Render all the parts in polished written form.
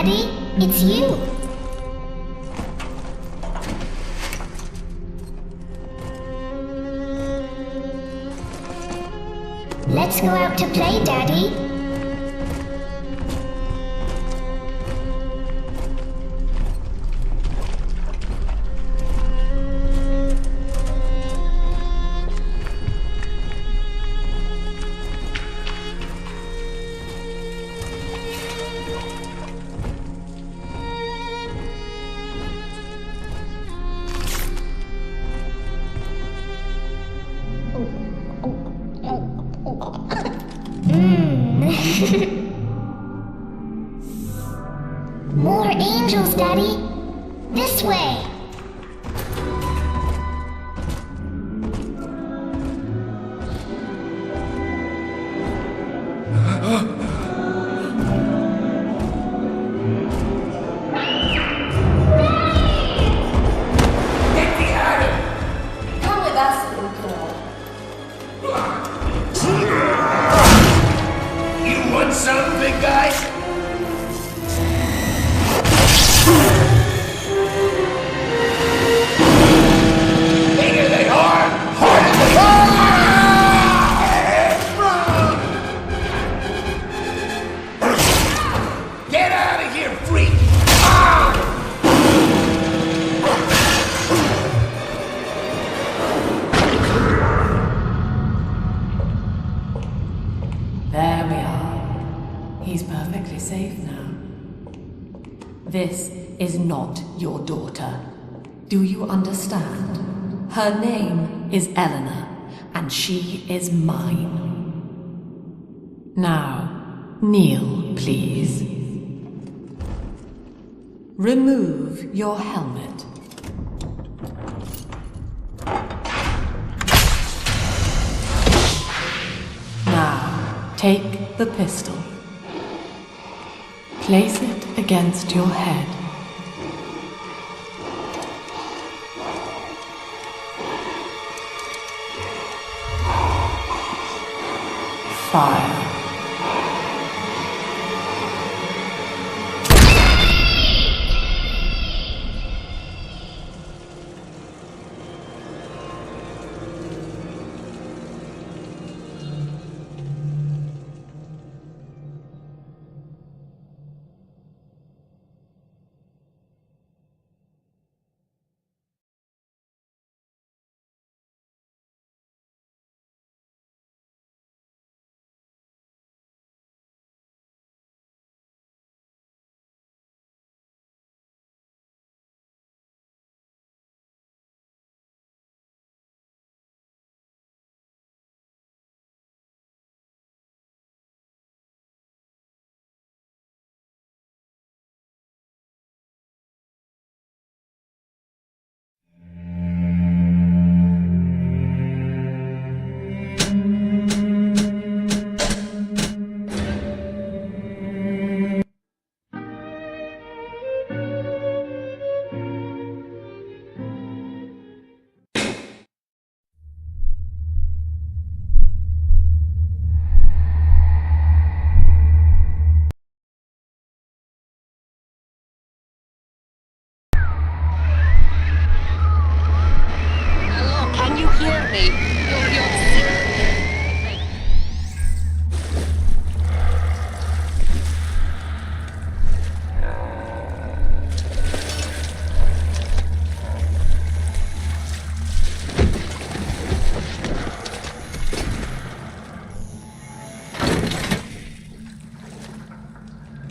Daddy, it's you. Let's go out to play, Daddy. More angels, Daddy. This way. There we are. He's perfectly safe now. This is not your daughter. Do you understand? Her name is Eleanor, and she is mine. Now, kneel, please. Remove your helmet. Now, take the pistol. Place it against your head. Fire.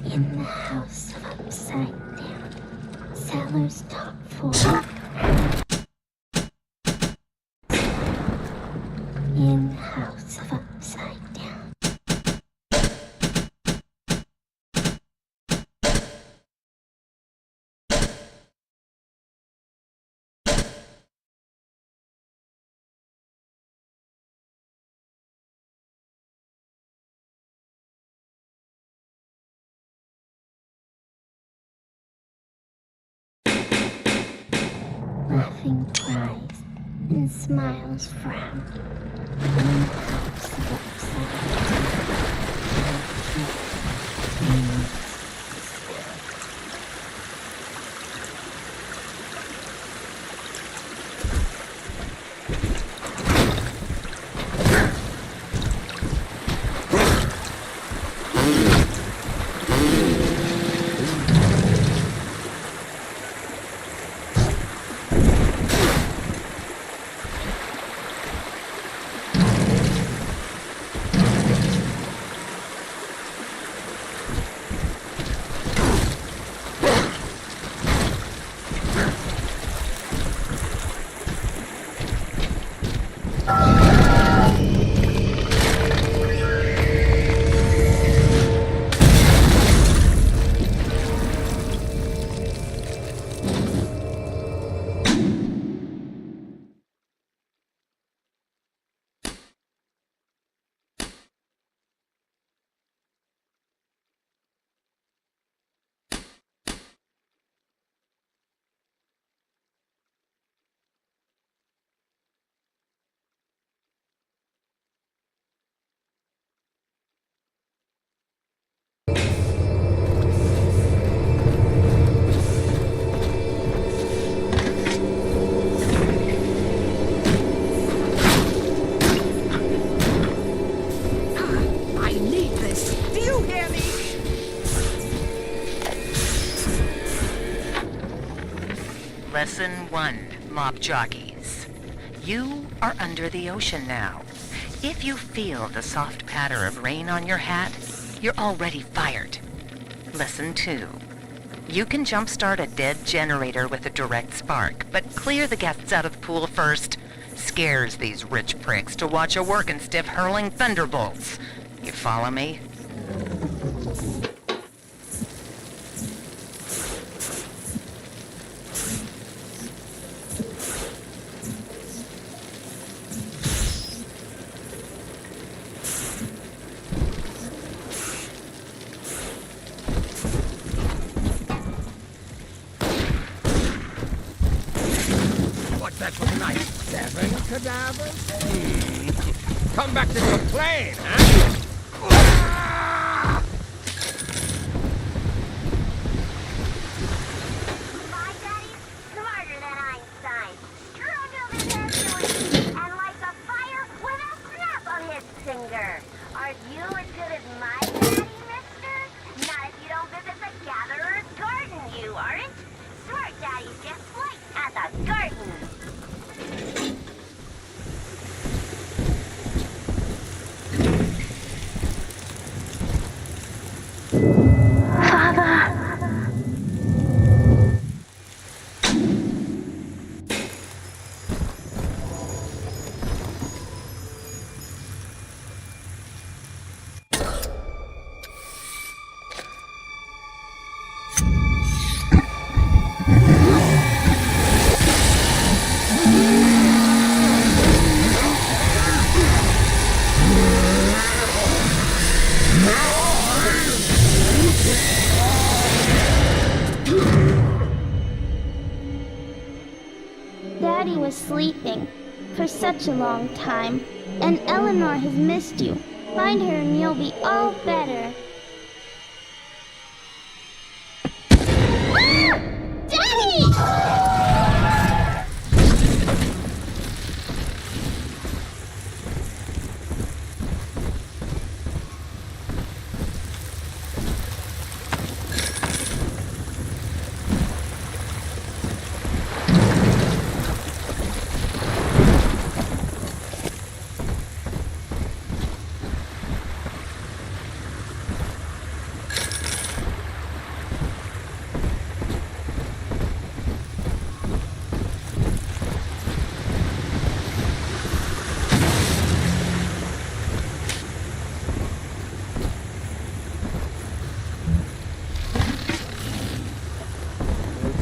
In the house of upside down, Saller's top floor. In the house of upside down. Laughing cries and smiles frown. In the house of upside down. Lesson 1, mob jockeys. You are under the ocean now. If you feel the soft patter of rain on your hat, you're already fired. Lesson 2. You can jumpstart a dead generator with a direct spark, but clear the guests out of the pool first. Scares these rich pricks to watch a working stiff hurling thunderbolts. You follow me? What's that for tonight? 7 cadavers? Come back to your plane, huh? My daddy's smarter than Einstein. Strong of intelligence and like a fire with a snap on his finger. Are you as good as my daddy, mister? Not if you don't visit the gatherer's garden, you aren't. Smart daddies get flights at the garden. Daddy was sleeping for such a long time, and Eleanor has missed you. Find her and you'll be all better. Daddy!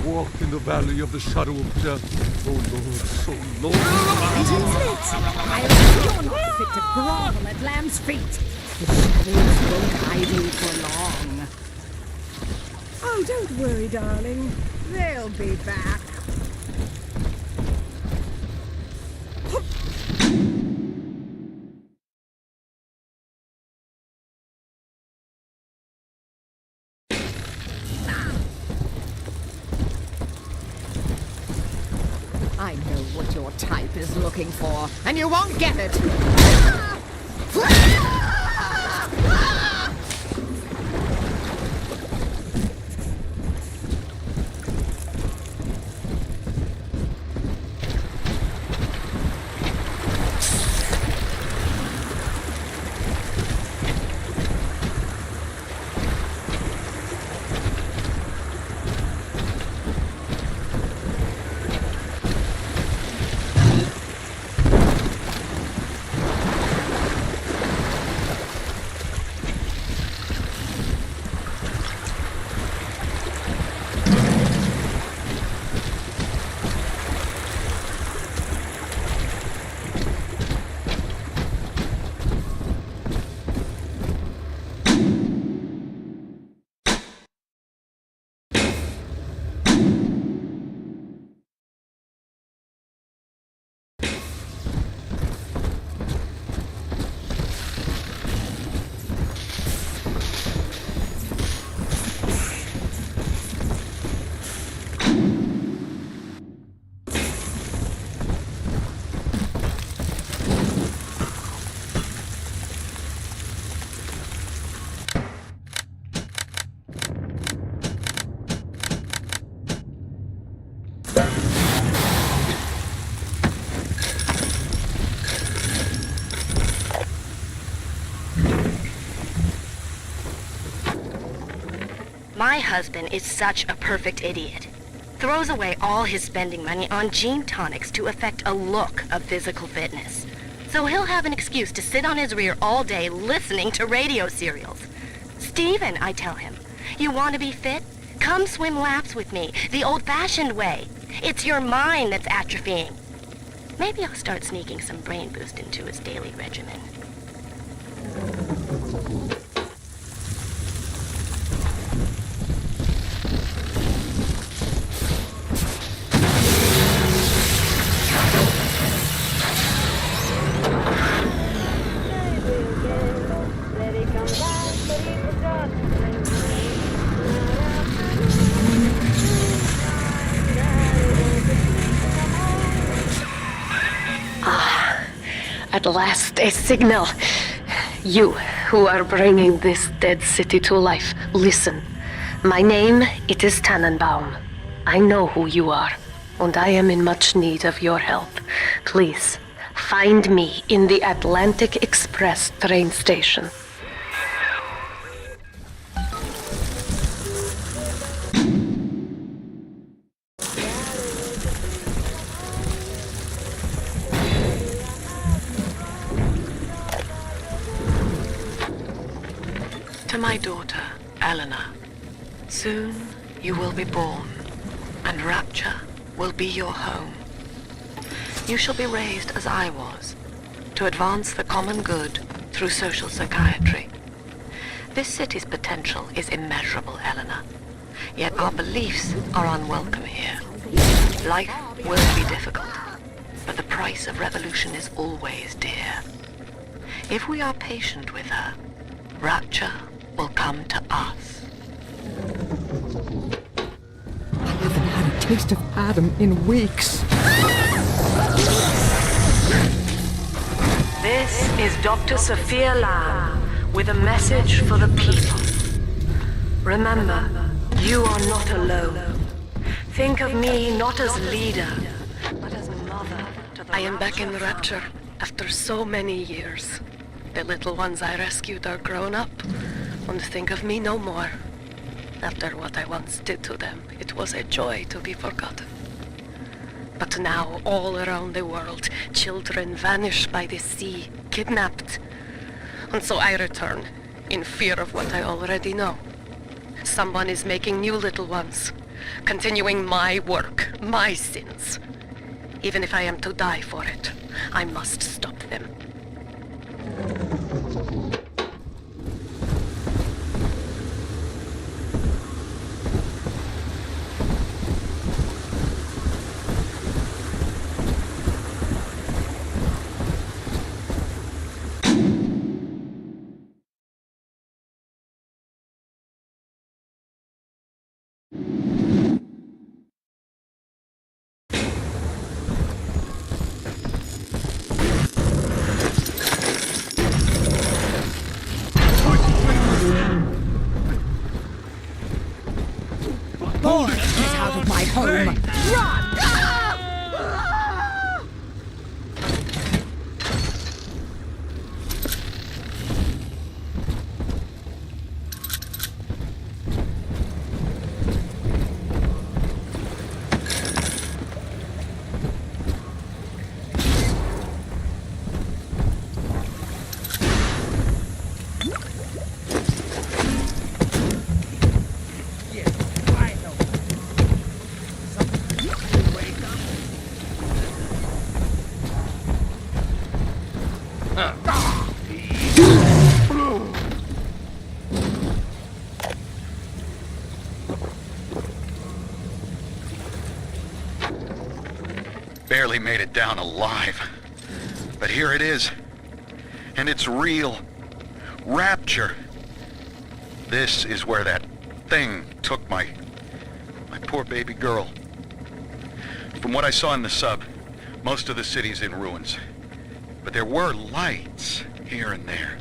Walk in the valley of the shadow of death. Oh Lord, so Lord. I'll you're not fit to grovel at Lamb's feet. The shadows won't hide you for long. Oh, don't worry, darling. They'll be back. I know what your type is looking for, and you won't get it! My husband is such a perfect idiot. Throws away all his spending money on gene tonics to affect a look of physical fitness. So he'll have an excuse to sit on his rear all day listening to radio serials. Stephen, I tell him, you want to be fit? Come swim laps with me, the old-fashioned way. It's your mind that's atrophying. Maybe I'll start sneaking some brain boost into his daily regimen. At last, a signal. You, who are bringing this dead city to life, listen. My name, it is Tannenbaum. I know who you are, and I am in much need of your help. Please, find me in the Atlantic Express train station. To my daughter, Eleanor, soon you will be born, and Rapture will be your home. You shall be raised as I was, to advance the common good through social psychiatry. This city's potential is immeasurable, Eleanor, yet our beliefs are unwelcome here. Life will be difficult, but the price of revolution is always dear. If we are patient with her, Rapture will come to us. I haven't had a taste of Adam in weeks. This is Dr. Sophia Lamb with a message for the people. Remember, you are not alone. Think of me not as leader, but as mother to the I am back in Rapture after so many years. The little ones I rescued are grown up, and think of me no more. After what I once did to them, it was a joy to be forgotten. But now, all around the world, children vanish by the sea, kidnapped. And so I return, in fear of what I already know. Someone is making new little ones, continuing my work, my sins. Even if I am to die for it, I must stop them. Get out of my home! Run! Barely made it down alive. But here it is. And it's real. Rapture. This is where that thing took my poor baby girl. From what I saw in the sub, most of the city's in ruins. But there were lights here and there.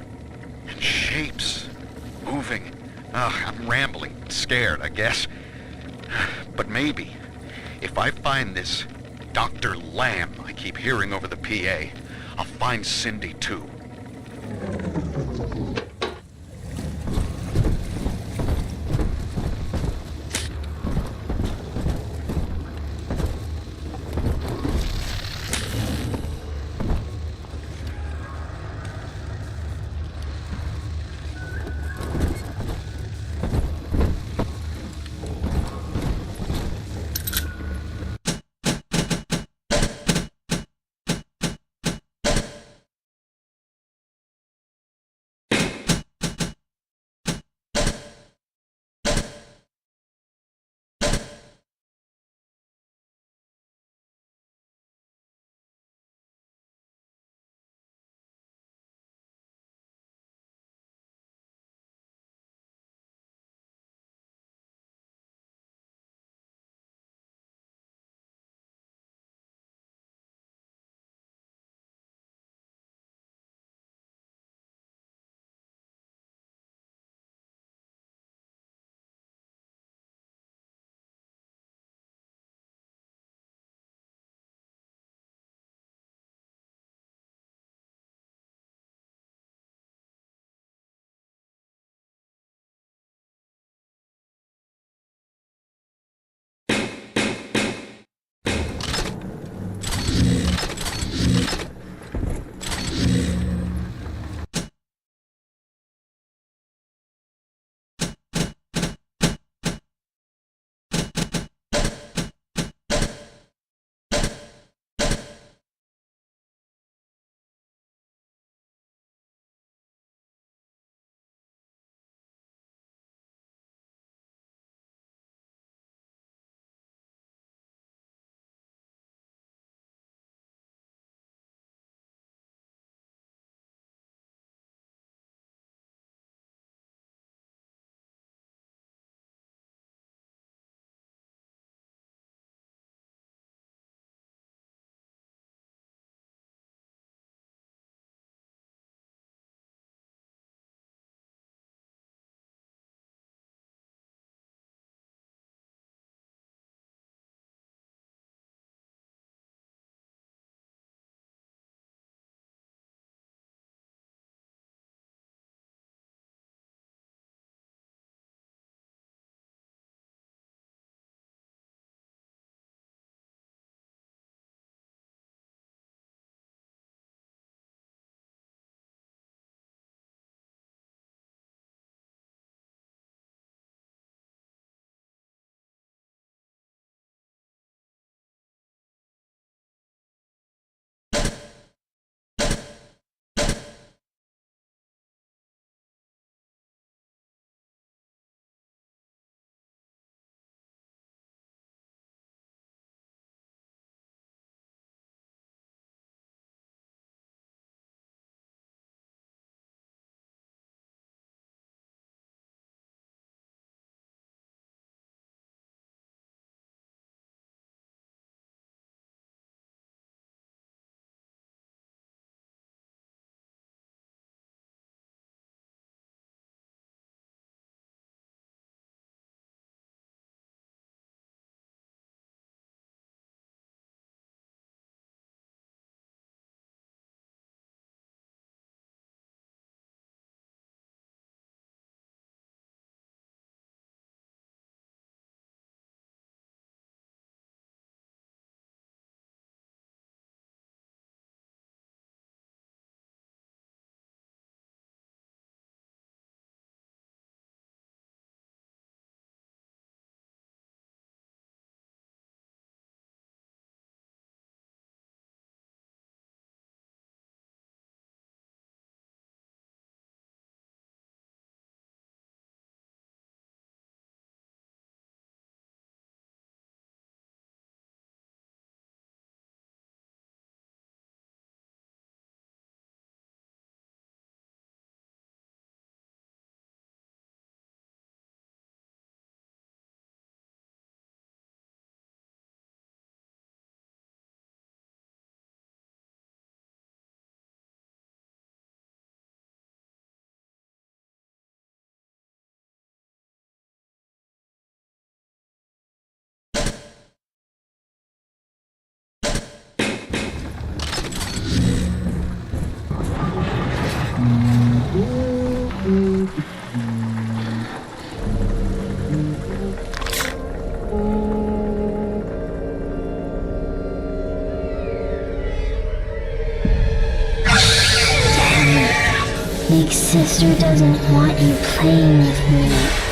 And shapes moving. I'm rambling, scared, I guess. But maybe, if I find this Dr. Lamb I keep hearing over the PA, I'll find Cindy too. Big sister doesn't want you playing with me.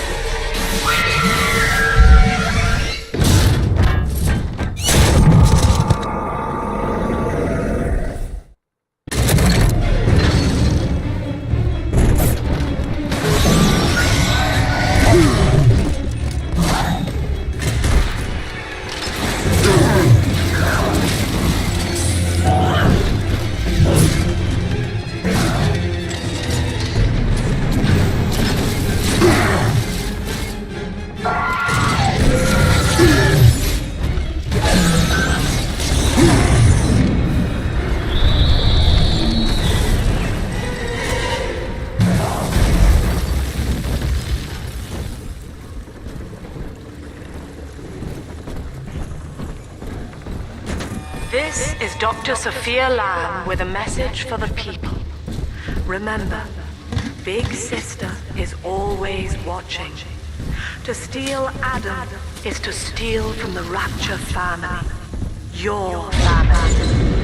This is Dr. Sophia Lamb with a message for the people. Remember, Big Sister is always watching. To steal Adam is to steal from the Rapture family. Your family.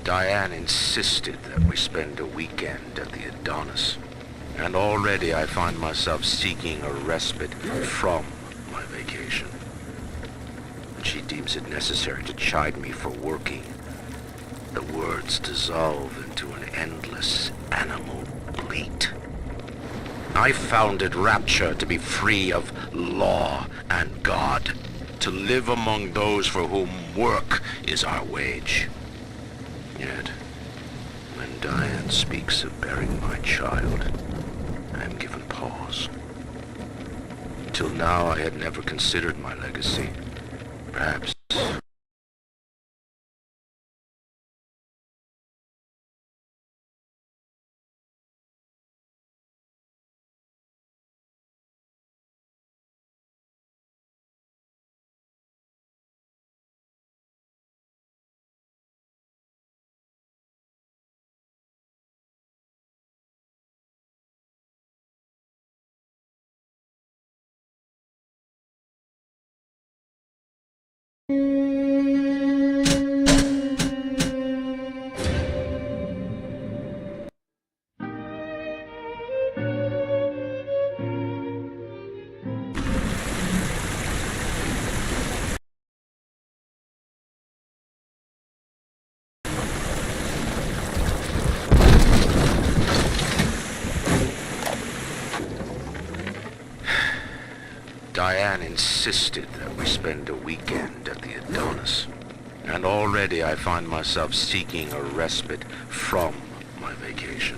Diane insisted that we spend a weekend at the Adonis. And already I find myself seeking a respite from my vacation. She deems it necessary to chide me for working. The words dissolve into an endless animal bleat. I founded Rapture to be free of law and God, to live among those for whom work is our wage. Yet, when Diane speaks of bearing my child, I am given pause. Till now I had never considered my legacy. Perhaps Diane insisted that we spend a weekend at the Adonis. And already I find myself seeking a respite from my vacation.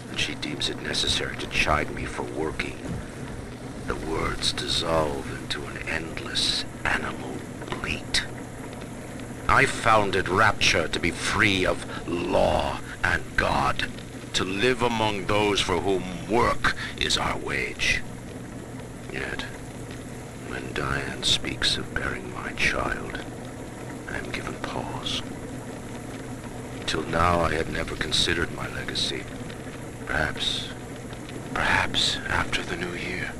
And she deems it necessary to chide me for working. The words dissolve into an endless animal bleat. I founded Rapture to be free of law and God, to live among those for whom work is our wage. Yet, when Diane speaks of bearing my child, I am given pause. Till now I had never considered my legacy. Perhaps after the new year.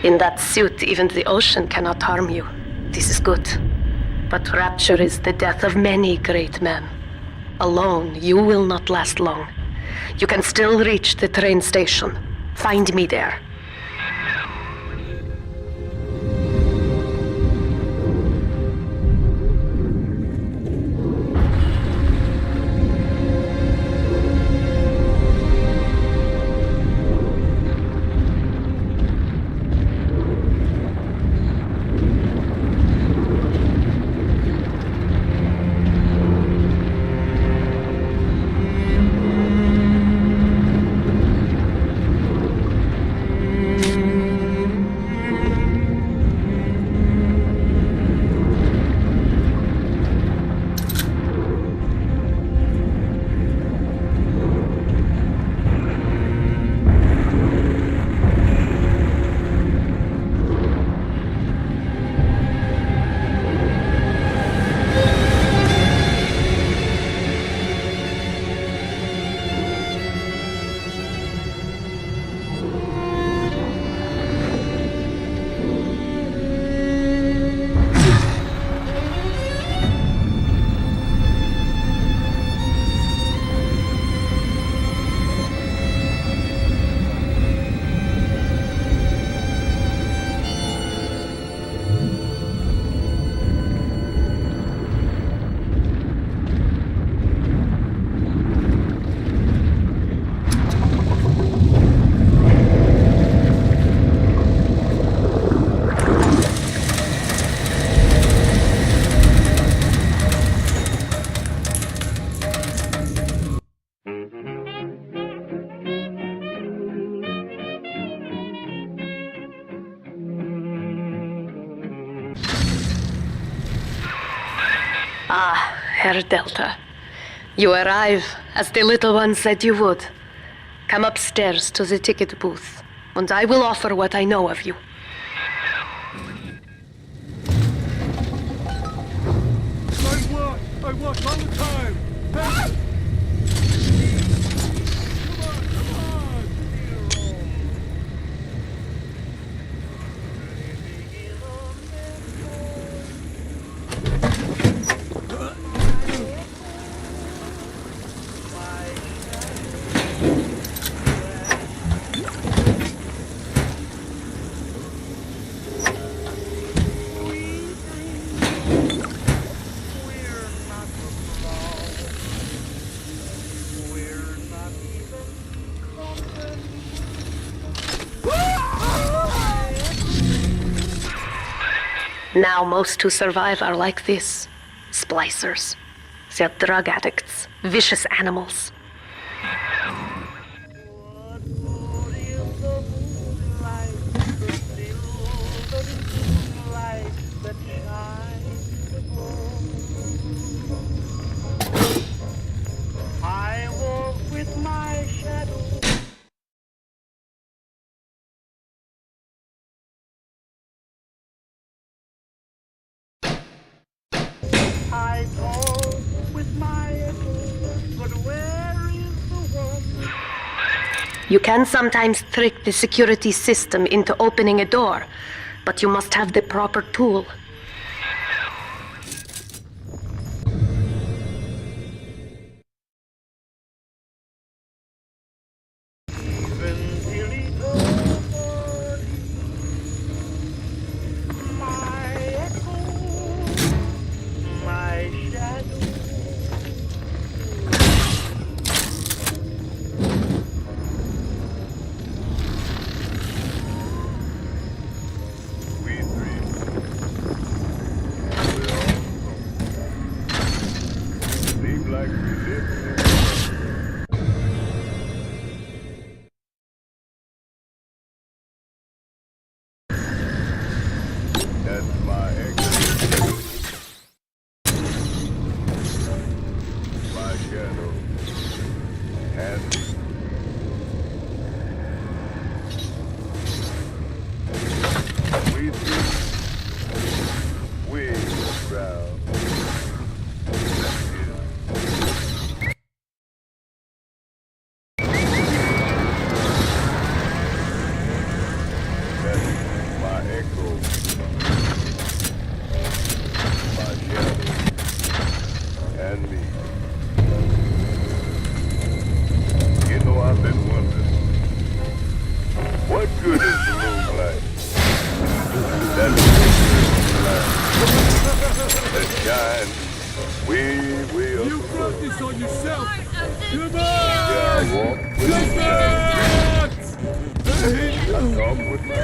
In that suit, even the ocean cannot harm you. This is good. But rapture is the death of many great men. Alone, you will not last long. You can still reach the train station. Find me there. Ah, Herr Delta. You arrive, as the little one said you would. Come upstairs to the ticket booth, and I will offer what I know of you. I work all the time. Hey! Now most who survive are like this. Splicers. They're drug addicts. Vicious animals. I walk with my shadow. I talk with my echo, but where is the one? You can sometimes trick the security system into opening a door, but you must have the proper tool. Even till eternity, my echo, my shadow. We three will seem like we live in a That's my echo. My shadow has we three, we proud. That's my this on yourself. Come on! Come with my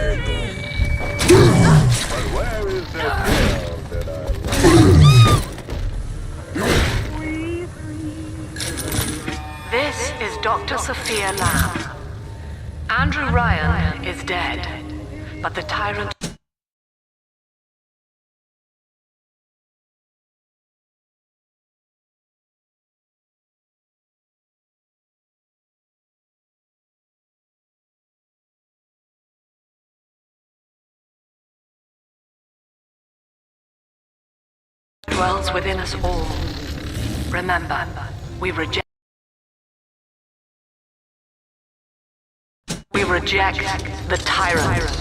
but where is that girl that I love? This is Dr. Sophia Lamb. Andrew Ryan is dead, but the tyrant dwells within us all. Remember, we reject the tyrant.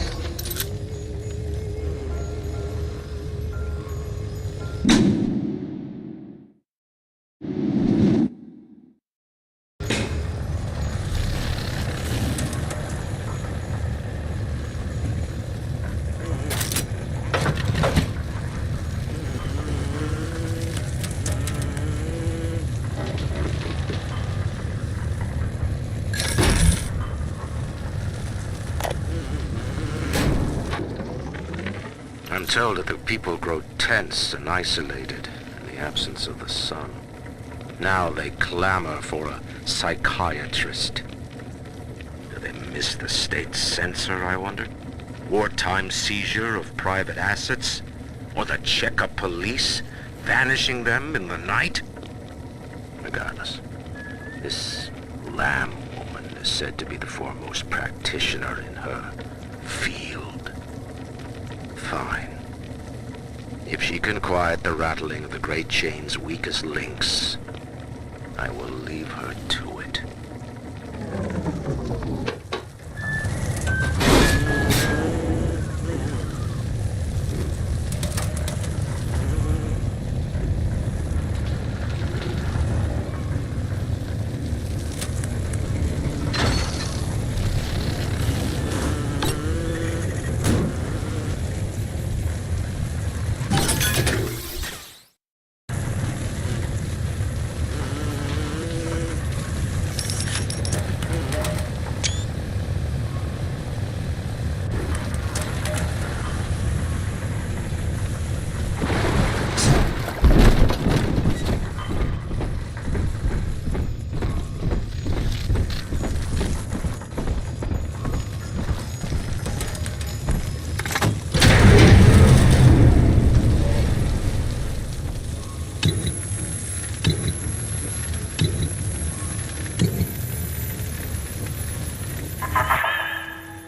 I'm told that the people grow tense and isolated in the absence of the sun. Now they clamor for a psychiatrist. Do they miss the state censor, I wonder? Wartime seizure of private assets? Or the checkup police vanishing them in the night? Regardless, this Lamb woman is said to be the foremost practitioner in her field. Fine. If she can quiet the rattling of the great chain's weakest links, I will leave her to it.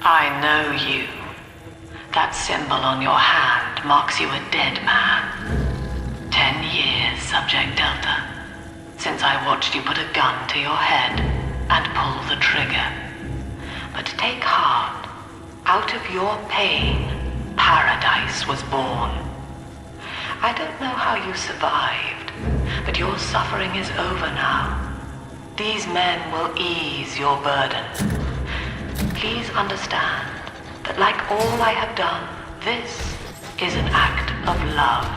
I know you. That symbol on your hand marks you a dead man. 10 years, Subject Delta, since I watched you put a gun to your head and pull the trigger. But take heart. Out of your pain, paradise was born. I don't know how you survived, but your suffering is over now. These men will ease your burden. Please understand that like all I have done, this is an act of love.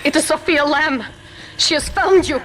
It is Sophia Lamb. She has found you.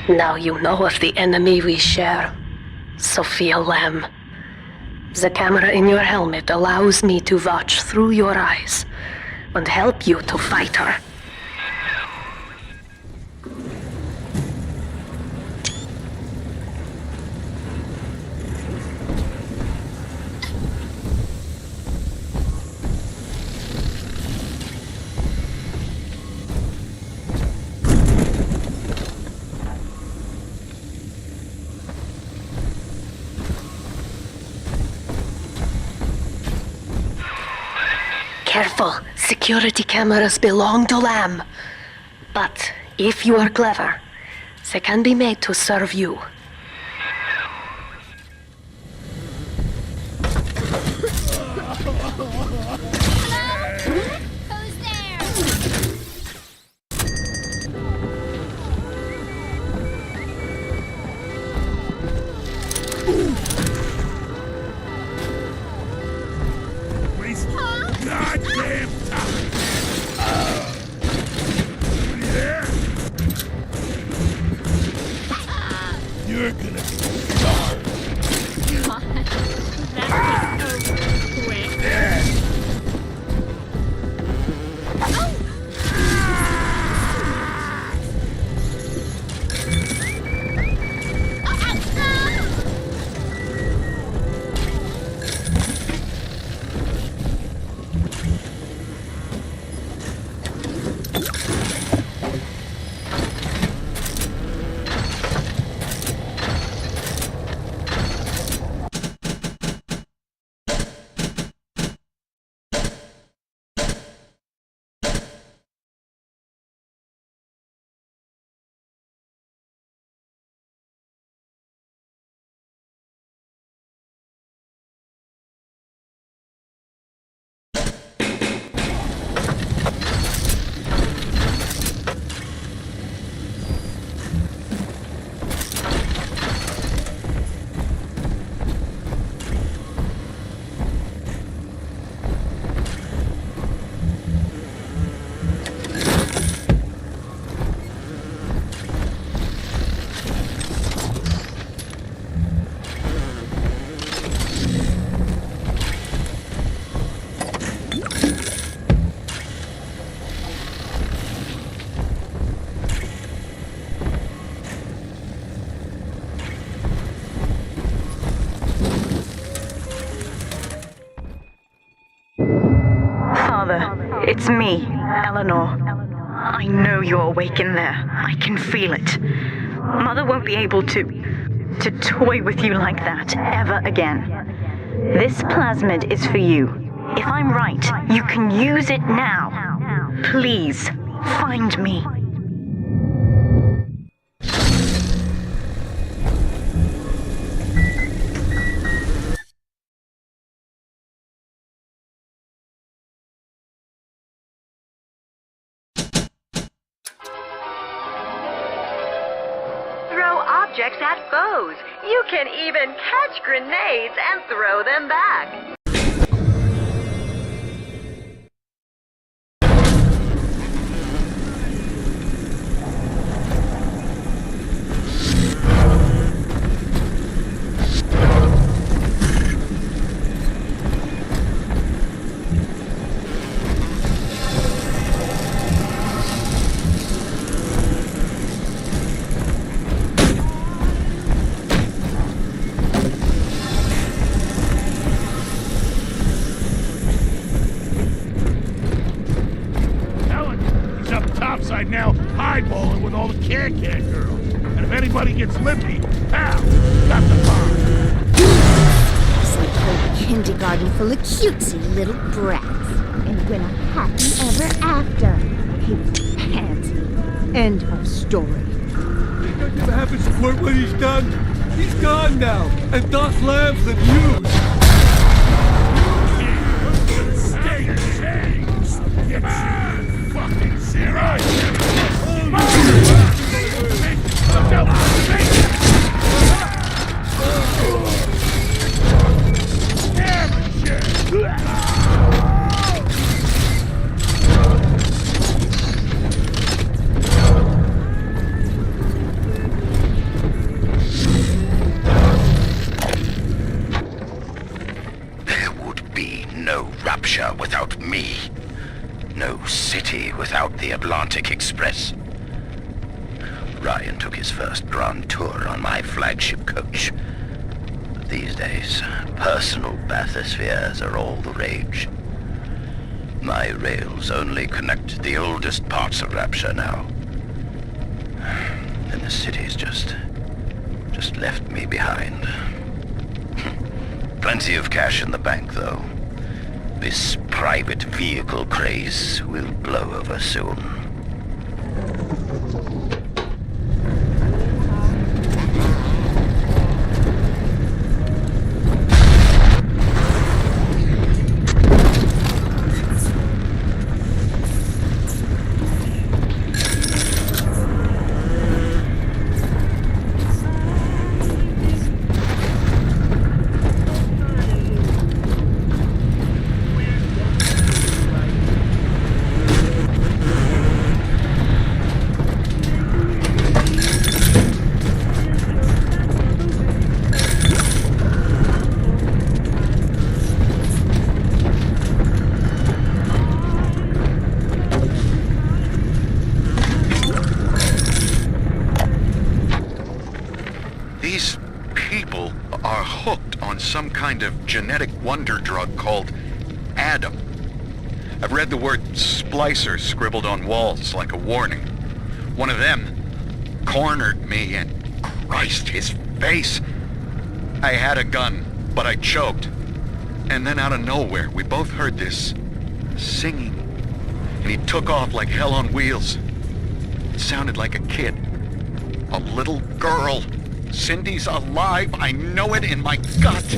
Now you know of the enemy we share, Sophia Lamb. The camera in your helmet allows me to watch through your eyes and help you to fight her. careful. Security cameras belong to Lamb. But if you are clever, they can be made to serve you. Who's there? Waste goddamn time. You there? You're gonna starve. Father, it's me, Eleanor. I know you're awake in there. I can feel it. Mother won't be able to toy with you like that ever again. This plasmid is for you. If I'm right, you can use it now. Please, find me. Throw objects at foes. You can even catch grenades and throw them back. Topside now, highballing with all the can-can girls. And if anybody gets lippy, pow, got the bomb. It's like a whole kindergarten full of cutesy little brats. And when a happy ever after. He was pansy. End of story. Think I never have his squirt when he's done? He's gone now, and thus Lamb's the news. Stay changed. Get you fucking serious. There would be no Rapture without me. No city without the Atlantic Express. Ryan took his first grand tour on my flagship coach. But these days, personal bathyspheres are all the rage. My rails only connect the oldest parts of Rapture now. And the city's just left me behind. Plenty of cash in the bank, though. This private vehicle craze will blow over soon. These people are hooked on some kind of genetic wonder drug called Adam. I've read the word splicer scribbled on walls like a warning. One of them cornered me and Christ, his face. I had a gun, but I choked. And then out of nowhere, we both heard this singing. And he took off like hell on wheels. It sounded like a kid. A little girl. Cindy's alive. I know it in my gut.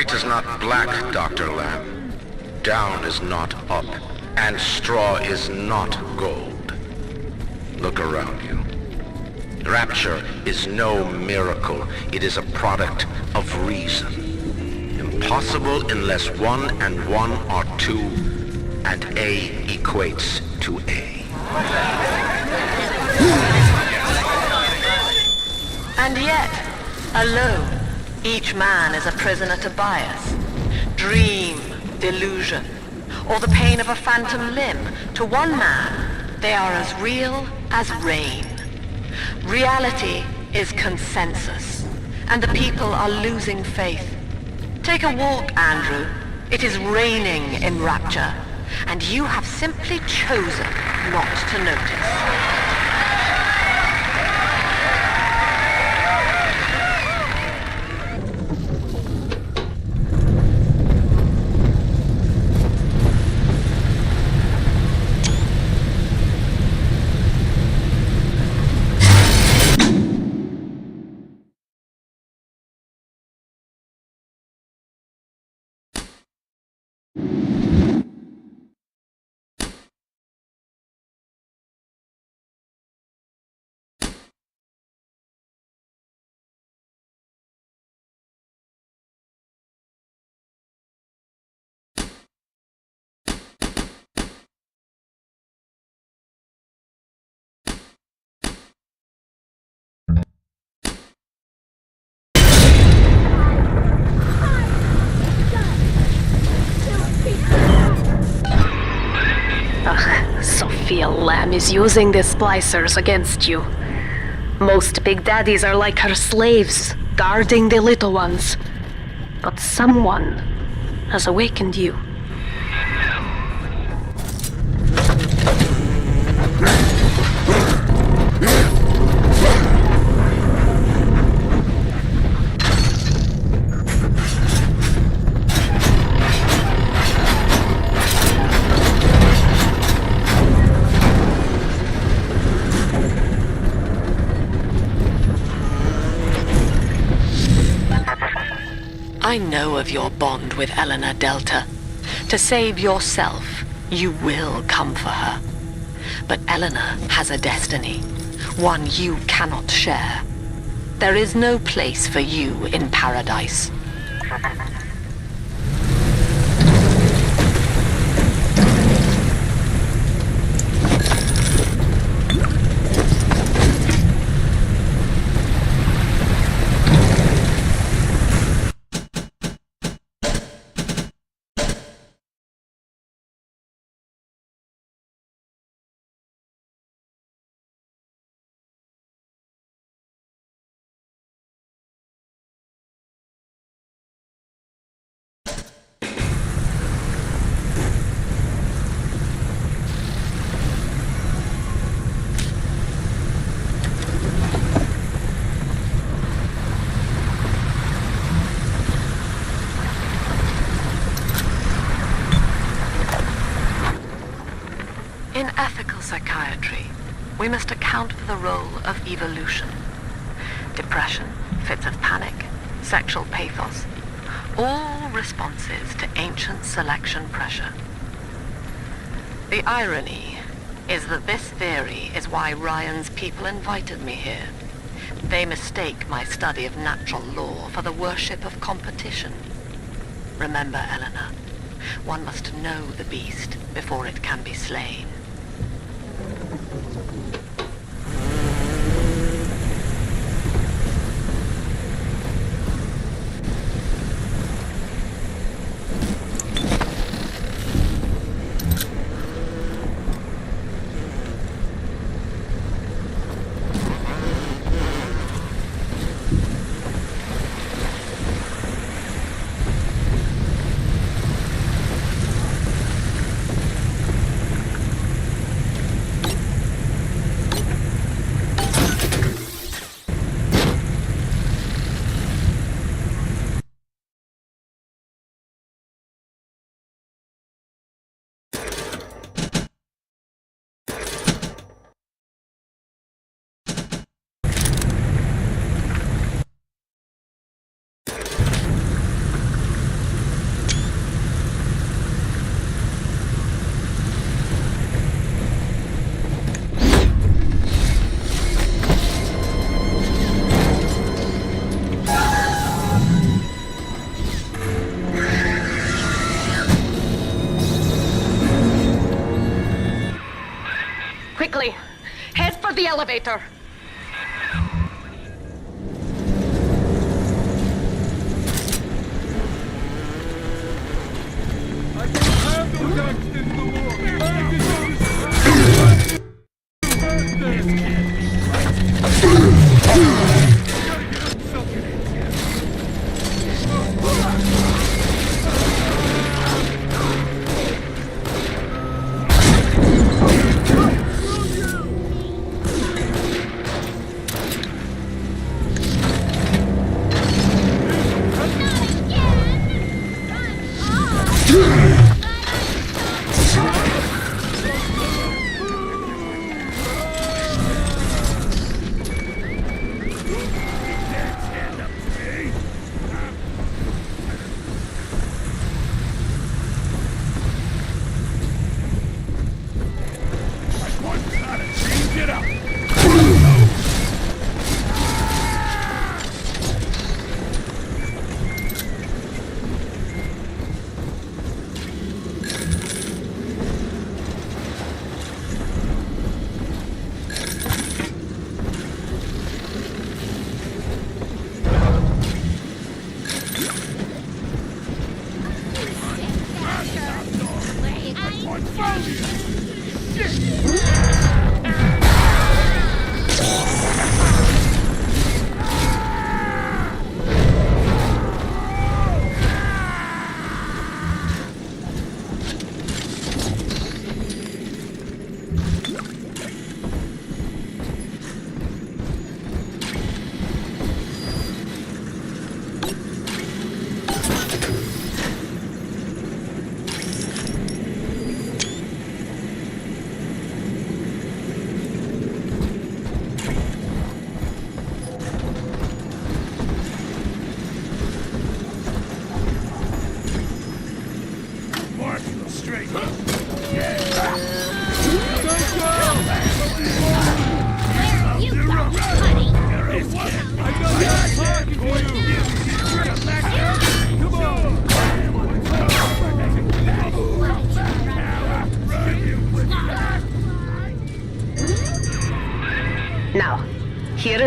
White is not black, Dr. Lamb. Down is not up, and straw is not gold. Look around you. Rapture is no miracle. It is a product of reason. Impossible unless 1 and 1 are 2, and A equates to A. And yet, alone, each man is a prisoner to bias, dream, delusion, or the pain of a phantom limb. To one man, they are as real as rain. Reality is consensus, and the people are losing faith. Take a walk, Andrew. It is raining in Rapture, and you have simply chosen not to notice. Lamb is using the splicers against you. Most big daddies are like her slaves, guarding the little ones. But someone has awakened you. I know of your bond with Eleanor Delta. To save yourself, you will come for her. But Eleanor has a destiny, one you cannot share. There is no place for you in paradise. In ethical psychiatry, we must account for the role of evolution. Depression, fits of panic, sexual pathos, all responses to ancient selection pressure. The irony is that this theory is why Ryan's people invited me here. They mistake my study of natural law for the worship of competition. Remember, Eleanor, one must know the beast before it can be slain. Quickly, head for the elevator.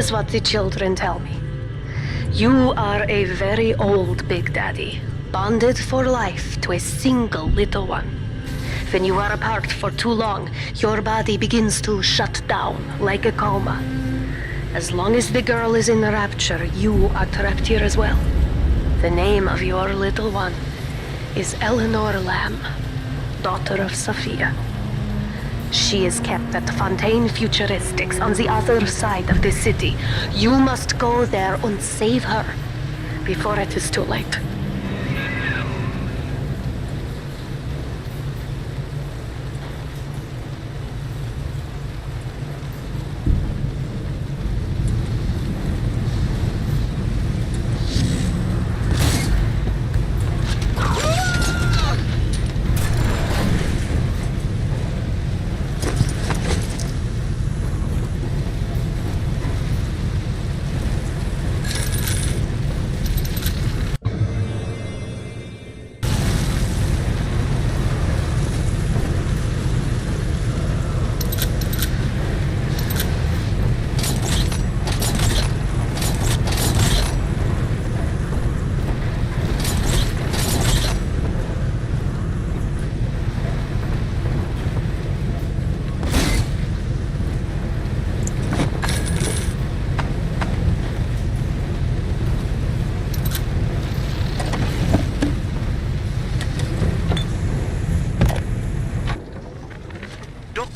is what the children tell me. You are a very old Big Daddy, bonded for life to a single little one. When you are apart for too long, your body begins to shut down like a coma. As long as the girl is in rapture, you are trapped here as well. The name of your little one is Eleanor Lamb, daughter of Sophia. She is kept at Fontaine Futuristics on the other side of the city. You must go there and save her before it is too late.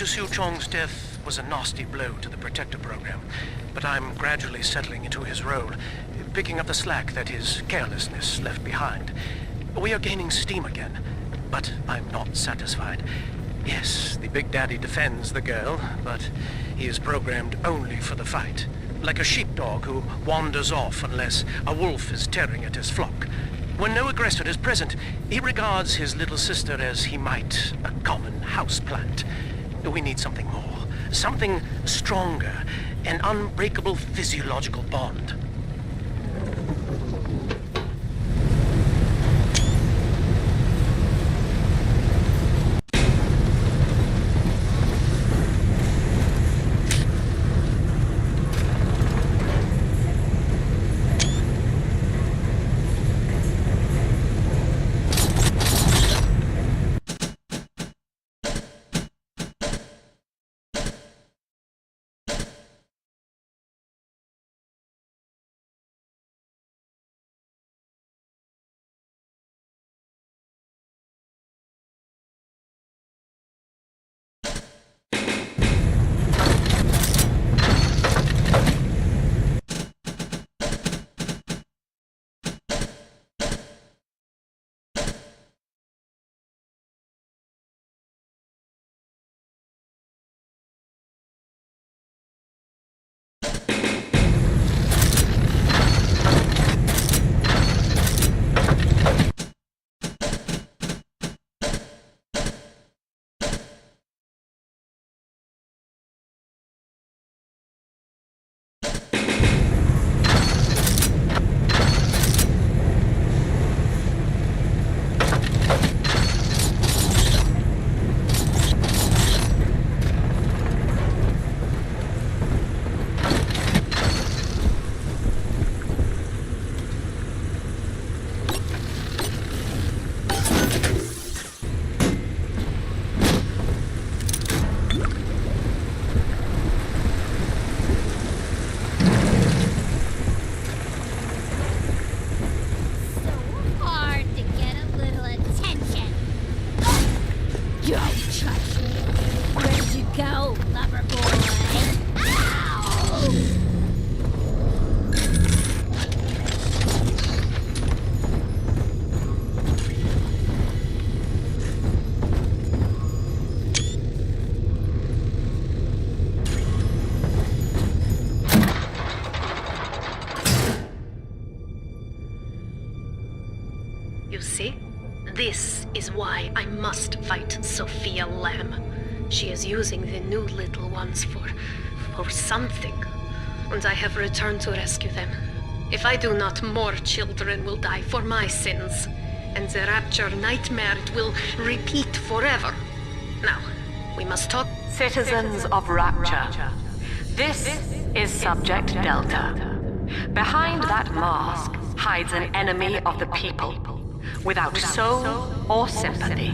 Su Chong's death was a nasty blow to the Protector program, but I'm gradually settling into his role, picking up the slack that his carelessness left behind. We are gaining steam again, but I'm not satisfied. Yes, the Big Daddy defends the girl, but he is programmed only for the fight, like a sheepdog who wanders off unless a wolf is tearing at his flock. When no aggressor is present, he regards his little sister as he might a common houseplant. We need something more, something stronger, an unbreakable physiological bond. You see? This is why I must fight Sophia Lamb. She is using the new little ones for something. And I have returned to rescue them. If I do not, more children will die for my sins. And the rapture nightmare will repeat forever. Now, we must talk. Citizens of Rapture, this is Subject Delta. Behind that mask hides an enemy of the people, without soul or sympathy.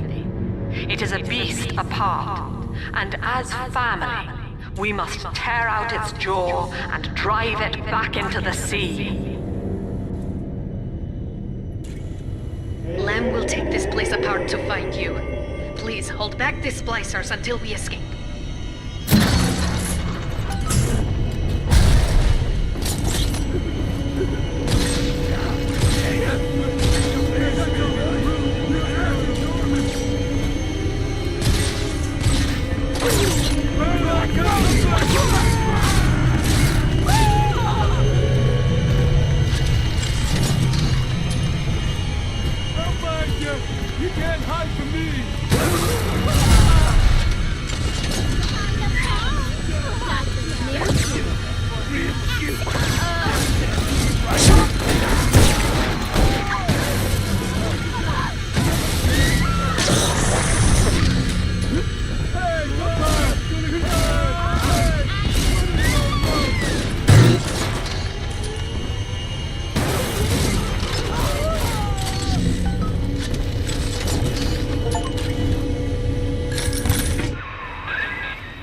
It is a beast apart, and as family, we must tear out its jaw and drive it back into the sea. Lamb will take this place apart to find you. Please hold back the splicers until we escape. You can't hide from me!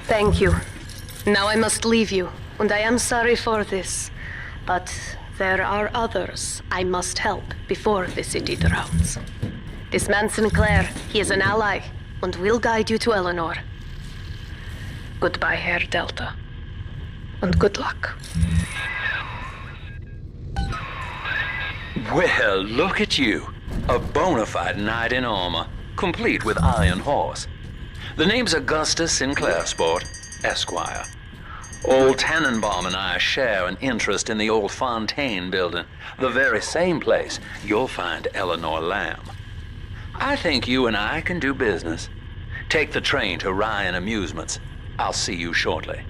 Thank you. Now I must leave you, and I am sorry for this. But there are others I must help before the city drowns. This man Sinclair, he is an ally, and will guide you to Eleanor. Goodbye, Herr Delta. And good luck. Well, look at you. A bona fide knight in armor, complete with iron horse. The name's Augustus Sinclair Sport, Esquire. Old Tannenbaum and I share an interest in the old Fontaine building, the very same place you'll find Eleanor Lamb. I think you and I can do business. Take the train to Ryan Amusements. I'll see you shortly.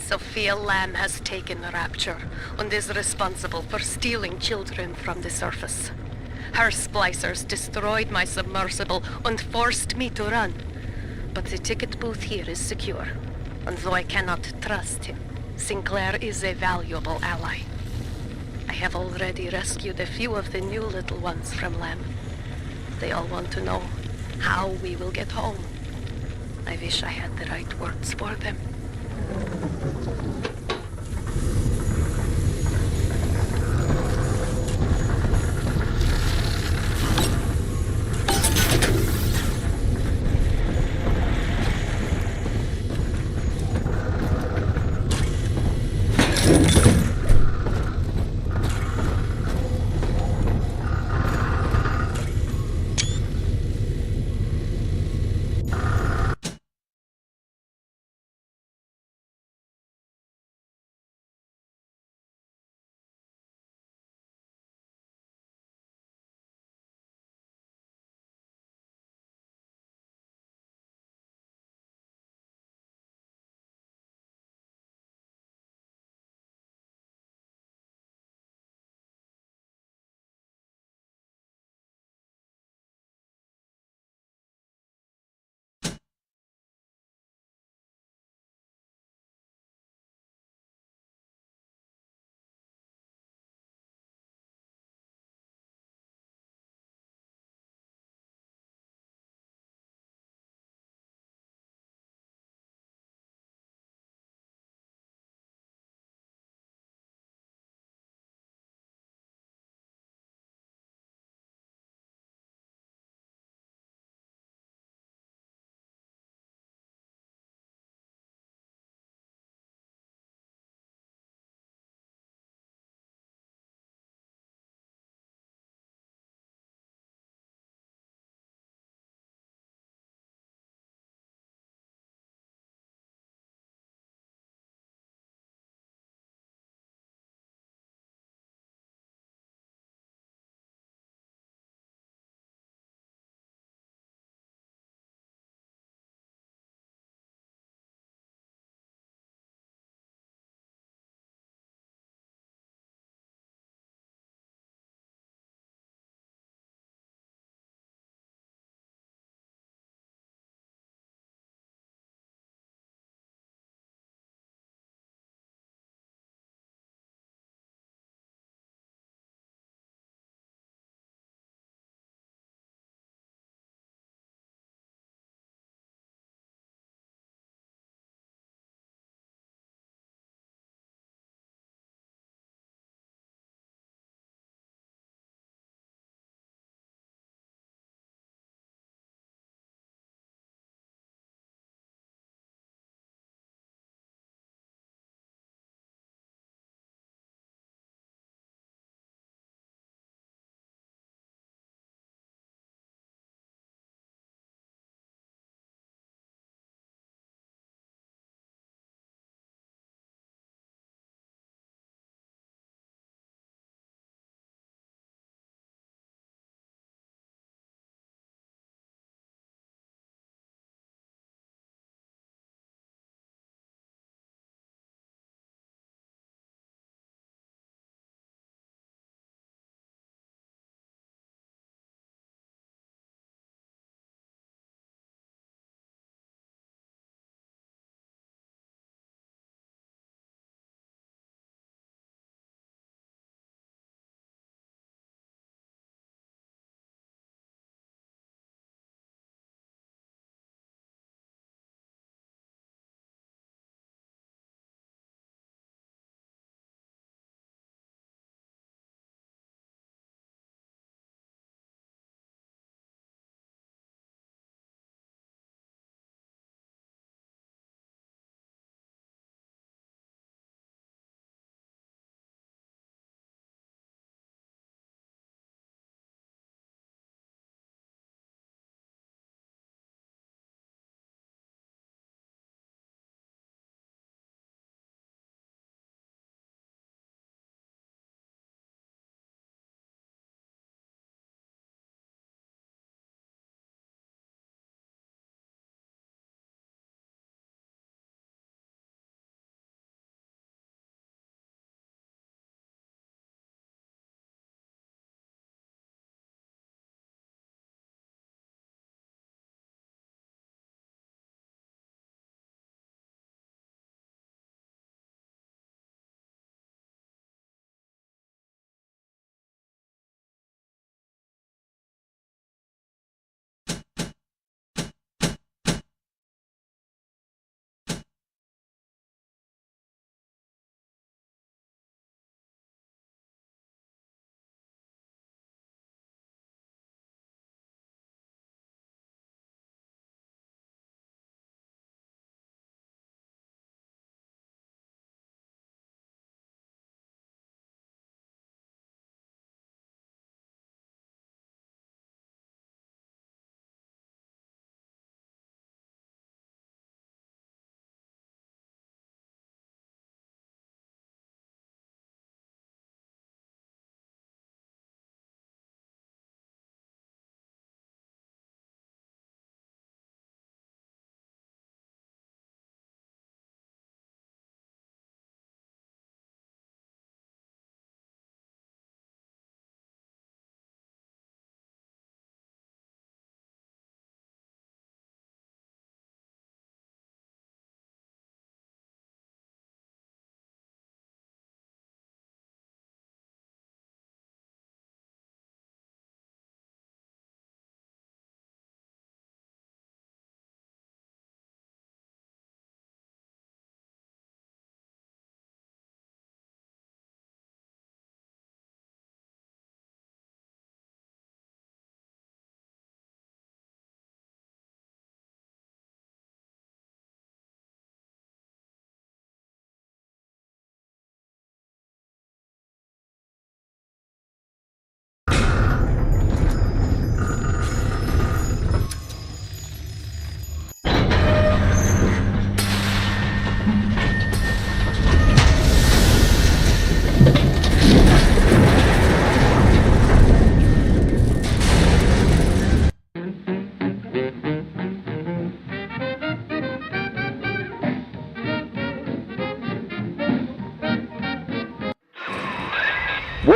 Sophia Lamb has taken Rapture and is responsible for stealing children from the surface. Her splicers destroyed my submersible and forced me to run. But the ticket booth here is secure, and though I cannot trust him, Sinclair is a valuable ally. I have already rescued a few of the new little ones from Lamb. They all want to know how we will get home. I wish I had the right words for them.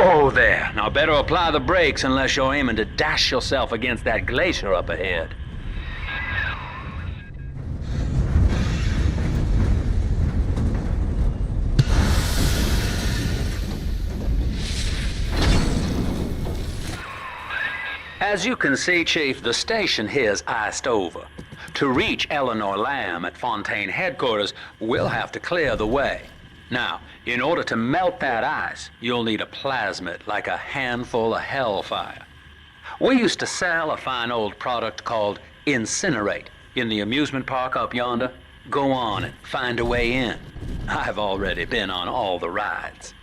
Whoa there. Now better apply the brakes unless you're aiming to dash yourself against that glacier up ahead. As you can see, Chief, the station here's iced over. To reach Eleanor Lamb at Fontaine headquarters, we'll have to clear the way. Now, in order to melt that ice, you'll need a plasmid, like a handful of hellfire. We used to sell a fine old product called Incinerate in the amusement park up yonder. Go on and find a way in. I've already been on all the rides.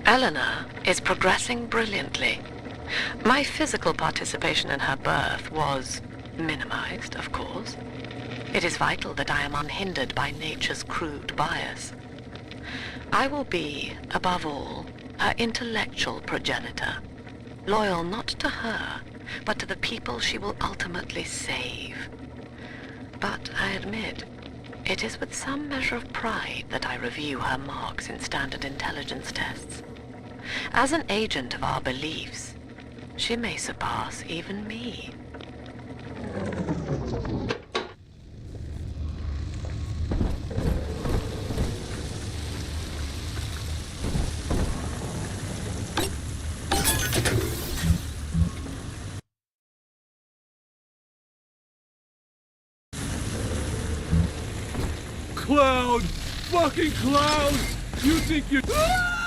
Eleanor is progressing brilliantly. My physical participation in her birth was minimized, of course. It is vital that I am unhindered by nature's crude bias. I will be, above all, her intellectual progenitor, loyal not to her, but to the people she will ultimately save. But I admit, it is with some measure of pride that I review her marks in standard intelligence tests. As an agent of our beliefs, she may surpass even me. Cloud! Fucking Cloud! You think you... Ah!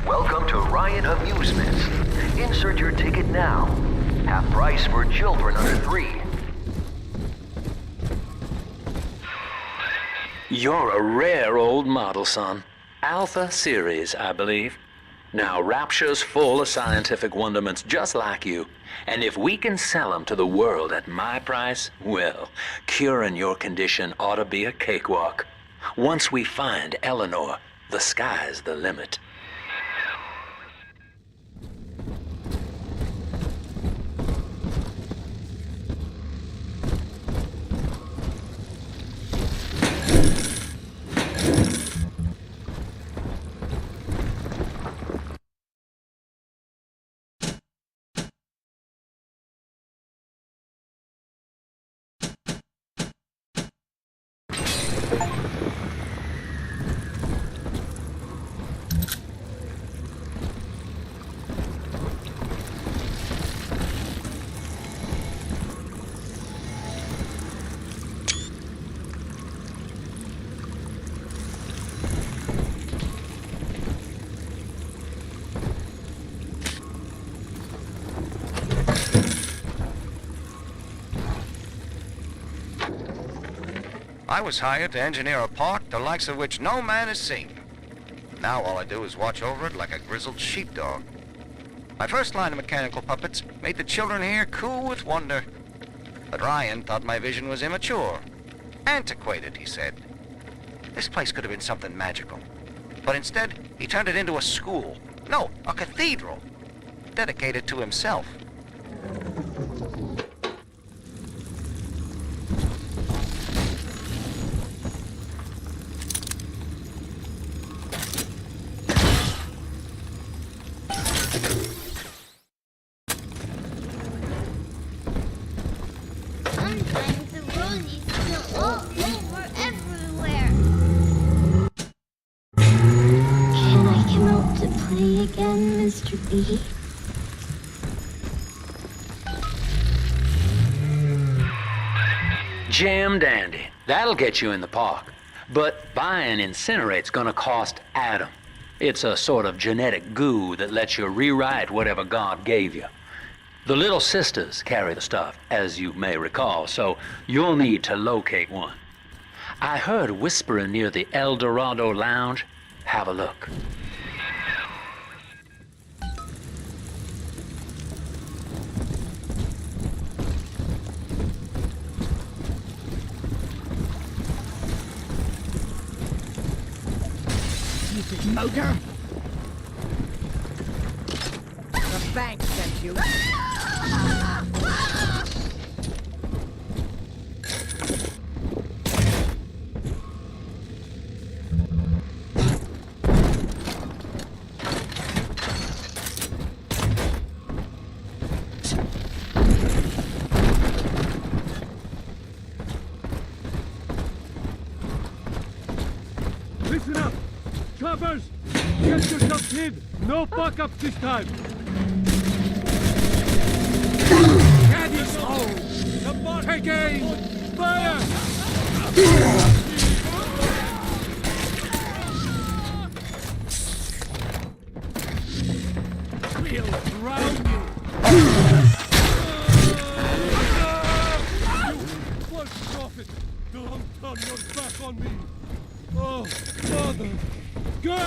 Welcome to Ryan Amusements. Insert your ticket now. Half price for children under 3. You're a rare old model, son. Alpha series, I believe. Now, Rapture's full of scientific wonderments just like you. And if we can sell them to the world at my price, well, curing your condition ought to be a cakewalk. Once we find Eleanor, the sky's the limit. I was hired to engineer a park the likes of which no man has seen. Now all I do is watch over it like a grizzled sheepdog. My first line of mechanical puppets made the children here coo with wonder. But Ryan thought my vision was immature. Antiquated, he said. This place could have been something magical. But instead, he turned it into a school. No, a cathedral. Dedicated to himself. Sometimes the road is still all over everywhere. Can I come out to play again, Mr. B? Jam dandy. That'll get you in the park. But buying Incinerate's gonna cost Adam. It's a sort of genetic goo that lets you rewrite whatever God gave you. The little sisters carry the stuff, as you may recall, so you'll need to locate one. I heard whispering near the El Dorado Lounge. Have a look. Stupid motor! The bank sent you. Listen up! Choppers! Get yourself hid! No fuck-up this time! Caddy's home! Take aim! Fire! We'll drown you! What prophet! Don't turn your back on me! Oh, Father! Go!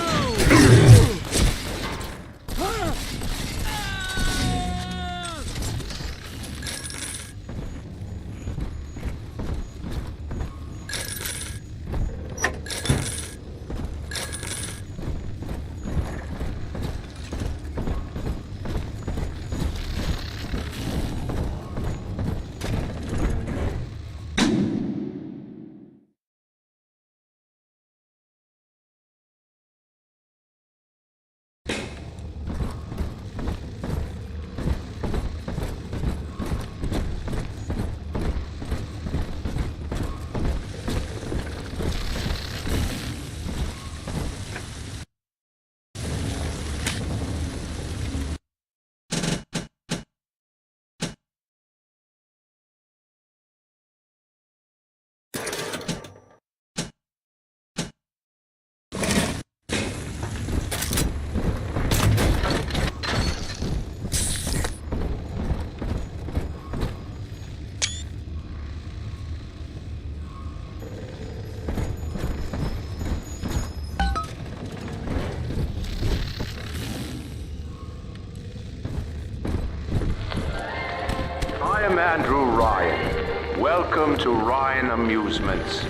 I'm Andrew Ryan. Welcome to Ryan Amusements.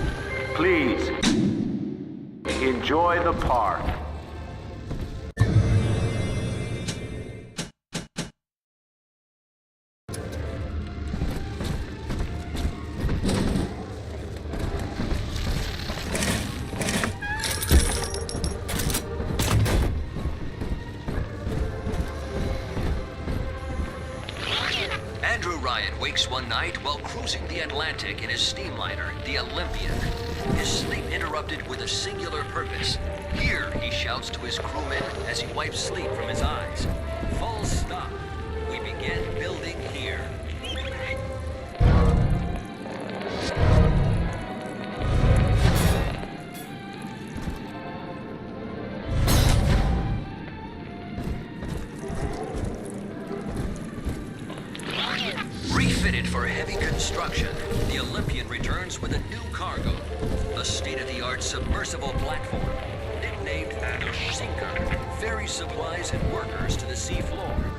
Please, enjoy the park. Andrew Ryan wakes one night while cruising the Atlantic in his steamliner, the Olympian. His sleep interrupted with a singular purpose. Here, he shouts to his crewmen as he wipes sleep from his eyes. Full stop. We begin building here. Refitted for After heavy construction, the Olympian returns with a new cargo, a state-of-the-art submersible platform, nicknamed the Sinker, ferries supplies and workers to the seafloor.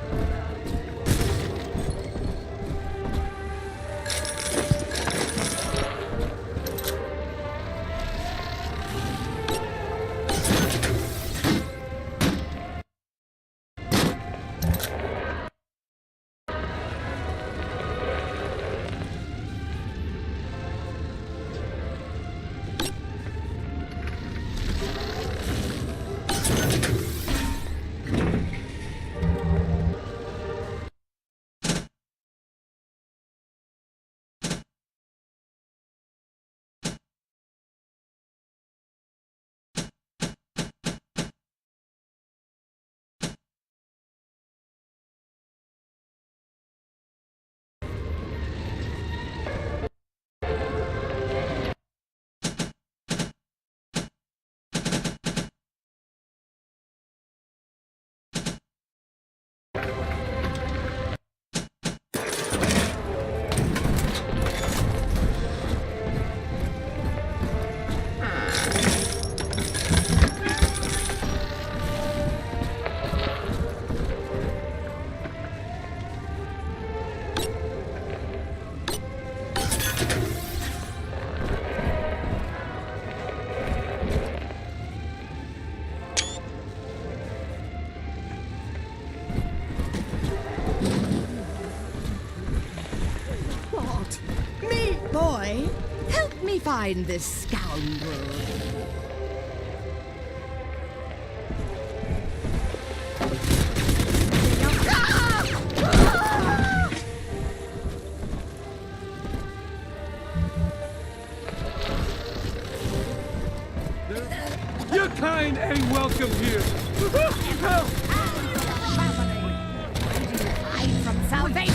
What? Me, boy? Help me find this scoundrel. Your kind ain't welcome here. Help! Hide from salvation.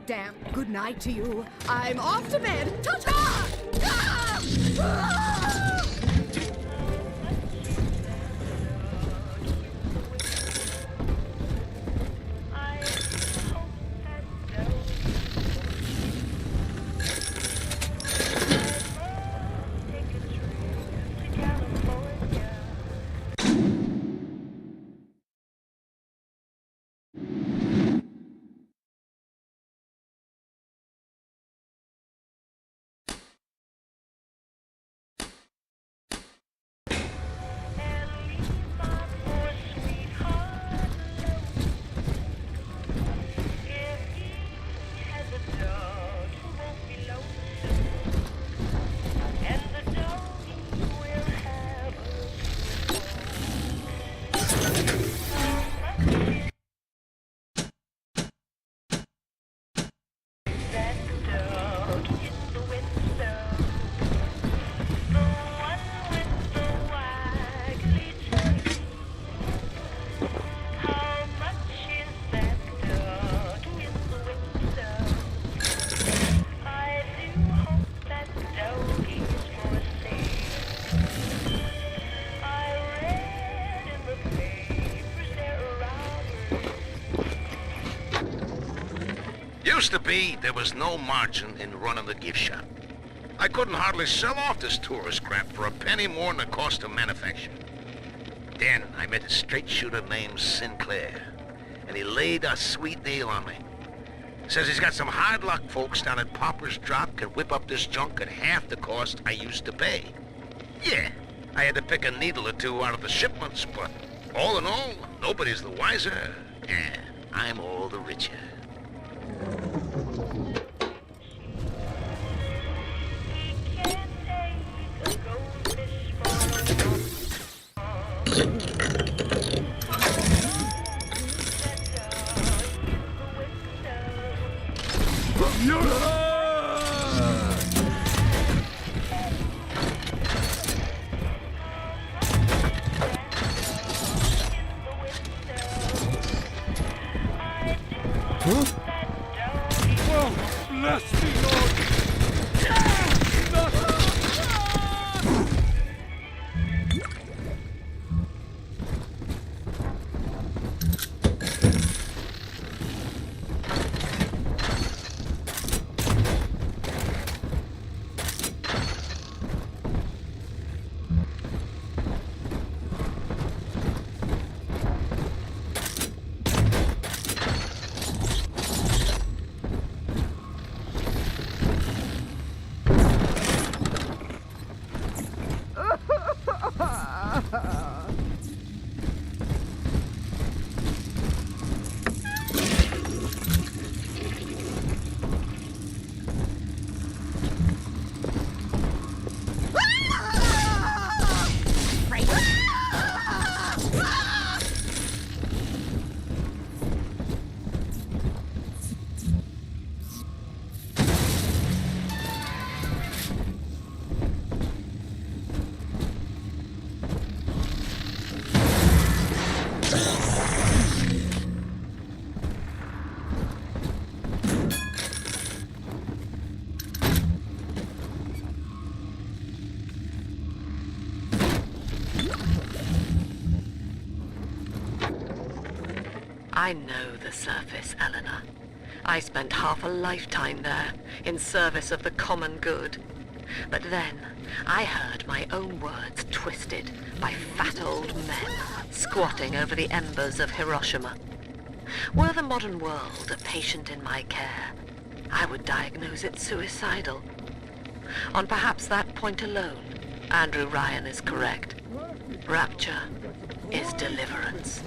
Damn good night to you. I'm off to bed. Ta-ta! Used to be, there was no margin in running the gift shop. I couldn't hardly sell off this tourist crap for a penny more than the cost of manufacture. Then I met a straight shooter named Sinclair, and he laid a sweet deal on me. Says he's got some hard luck folks down at Popper's Drop can whip up this junk at half the cost I used to pay. Yeah, I had to pick a needle or two out of the shipments, but all in all, nobody's the wiser, and I'm all the richer. Well, bless me, Lord. I know the surface, Eleanor. I spent half a lifetime there, in service of the common good. But then, I heard my own words twisted by fat old men squatting over the embers of Hiroshima. Were the modern world a patient in my care, I would diagnose it suicidal. On perhaps that point alone, Andrew Ryan is correct. Rapture is deliverance.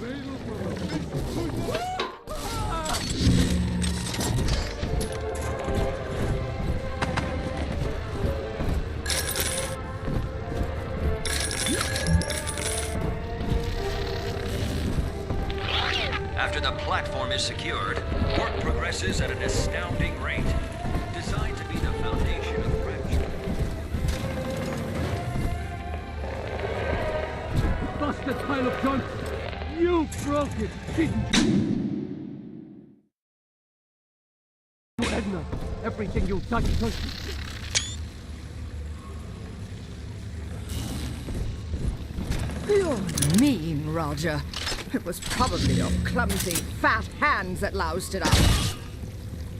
After the platform is secured, work progresses at an astounding rate, designed to be the foundation of rapture. Bastard pile of junk! You broke it, didn't you? Edna, everything you touch. You're mean, Roger. It was probably your clumsy, fat hands that loused it up.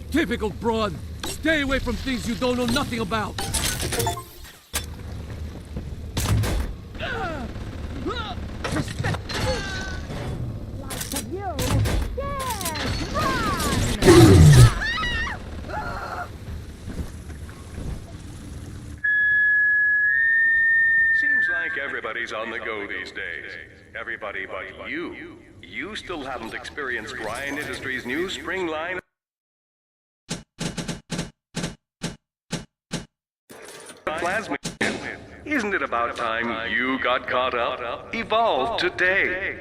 Typical broad. Stay away from things you don't know nothing about. Seems like everybody's on the go these days. Everybody but you. You still haven't experienced Ryan Industries' new spring line plasma. Isn't it about time you got caught up? Evolve today.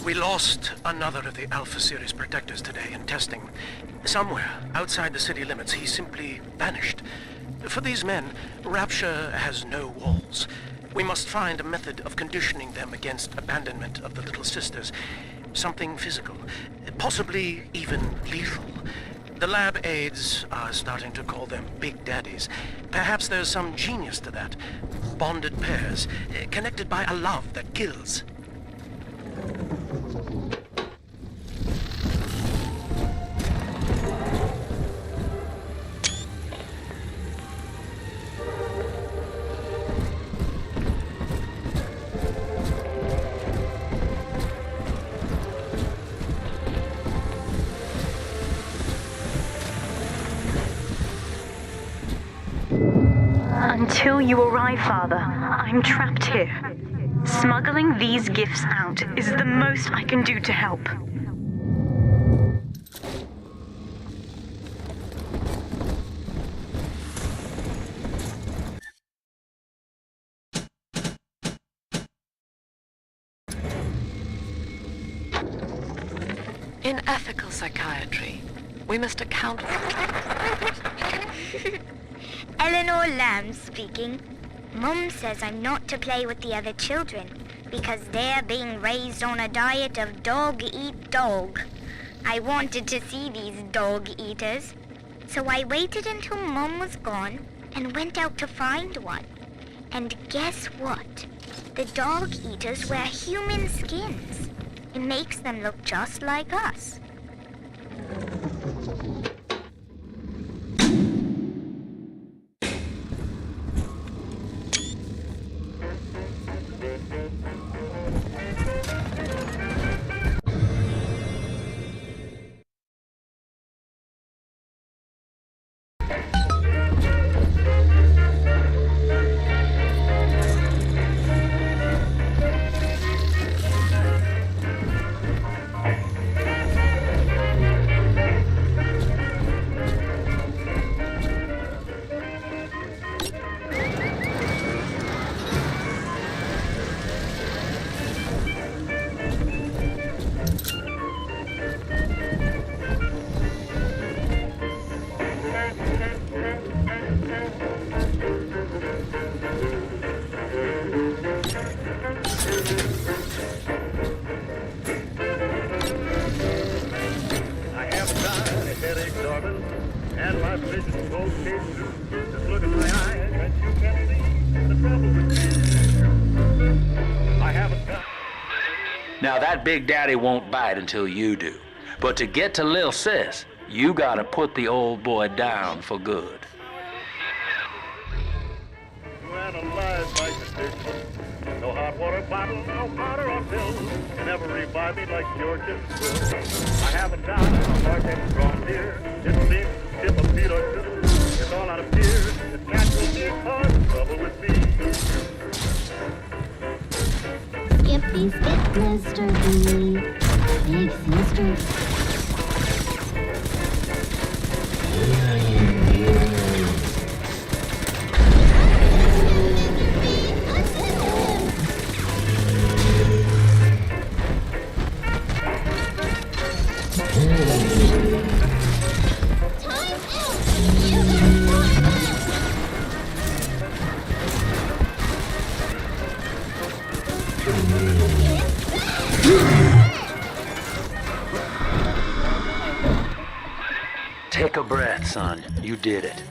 We lost another of the Alpha Series protectors today in testing. Somewhere outside the city limits, he simply vanished. For these men, Rapture has no walls. We must find a method of conditioning them against abandonment of the Little Sisters. Something physical, possibly even lethal. The lab aides are starting to call them Big Daddies. Perhaps there's some genius to that. Bonded pairs, connected by a love that kills. Until you arrive, Father, I'm trapped here. Smuggling these gifts out is the most I can do to help. In ethical psychiatry, we must account for... Eleanor Lamb speaking. Mum says I'm not to play with the other children because they're being raised on a diet of dog-eat-dog. I wanted to see these dog-eaters, so I waited until Mum was gone and went out to find one. And guess what? The dog-eaters wear human skins. It makes them look just like us. vision goes case through. Just look at my eyes and you can see the trouble with me. I haven't got... Now that Big Daddy won't bite until you do. But to get to Lil Sis, you gotta put the old boy down for good. When a life like this, no hot water bottle, no powder or pill can ever revive me like Georgia's will. I haven't got a heart that's strong, dear. It seems to skip a beat or two. It's all out of fear. It can't go me cause trouble with me. Skippy, skip, Mr. B. Big sister. Take a breath, son. You did it.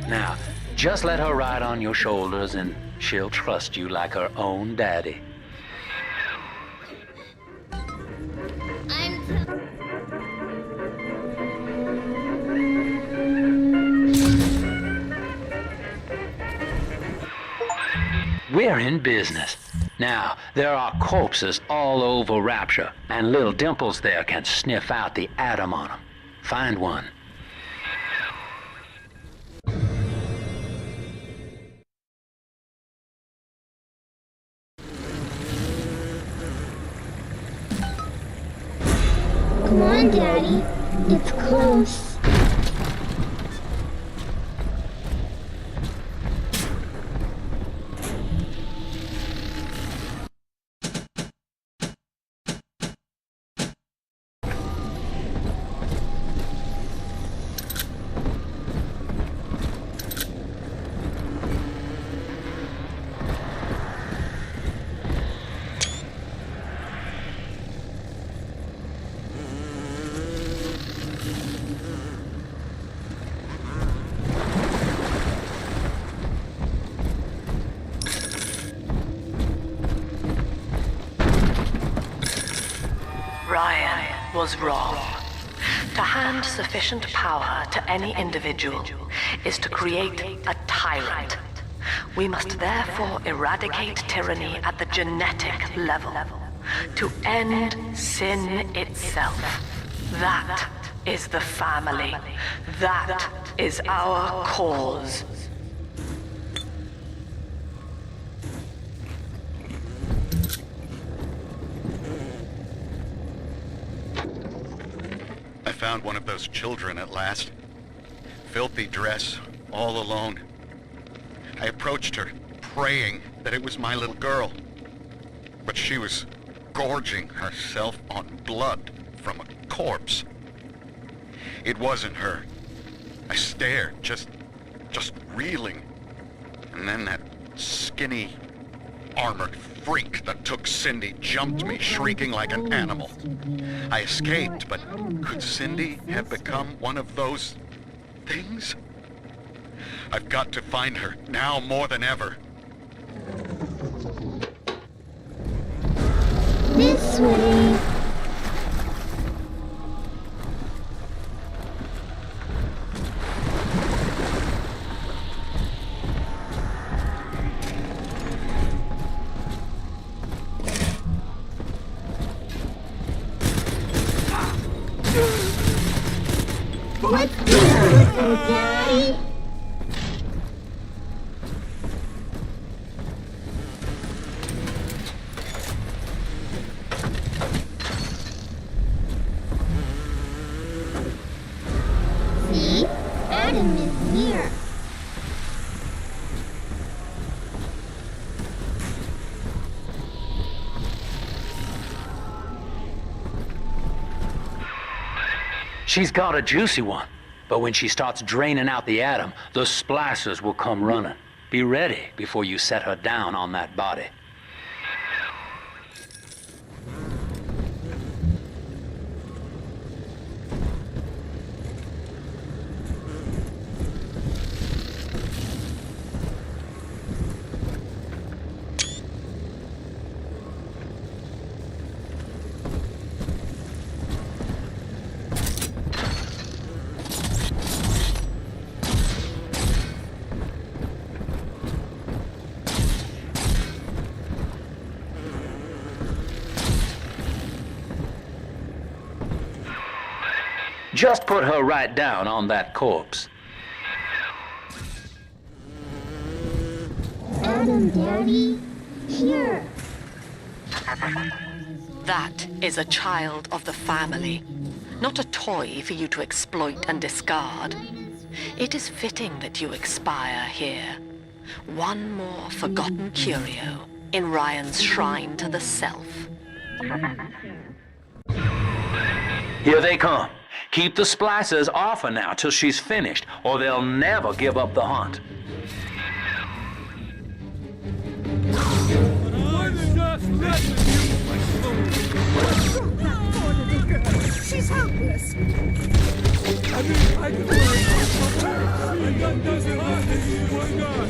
Now, just let her ride on your shoulders and she'll trust you like her own daddy. We're in business. Now, there are corpses all over Rapture, and little Dimples there can sniff out the atom on them. Find one. Come on, Daddy. It's close. Ryan was wrong. To hand sufficient power to any individual is to create a tyrant. We must therefore eradicate tyranny at the genetic level, to end sin itself. That is the family. That is our cause. I found one of those children at last. Filthy dress, all alone. I approached her, praying that it was my little girl. But she was gorging herself on blood from a corpse. It wasn't her. I stared, just reeling. And then that skinny, armored freak that took Cindy jumped me, shrieking like an animal. I escaped, but could Cindy have become one of those things? I've got to find her, now more than ever. This way. Let's go, Daddy. See? Adam is here. She's got a juicy one, but when she starts draining out the atom, the splicers will come running. Be ready before you set her down on that body. Just put her right down on that corpse. Adam, Daddy, here. That is a child of the family, not a toy for you to exploit and discard. It is fitting that you expire here. One more forgotten curio in Ryan's shrine to the self. Here they come. Keep the splicers off her now till she's finished, or they'll never give up the hunt. She's helpless. I mean, I can worry about her. The gun doesn't hurt me. Why not?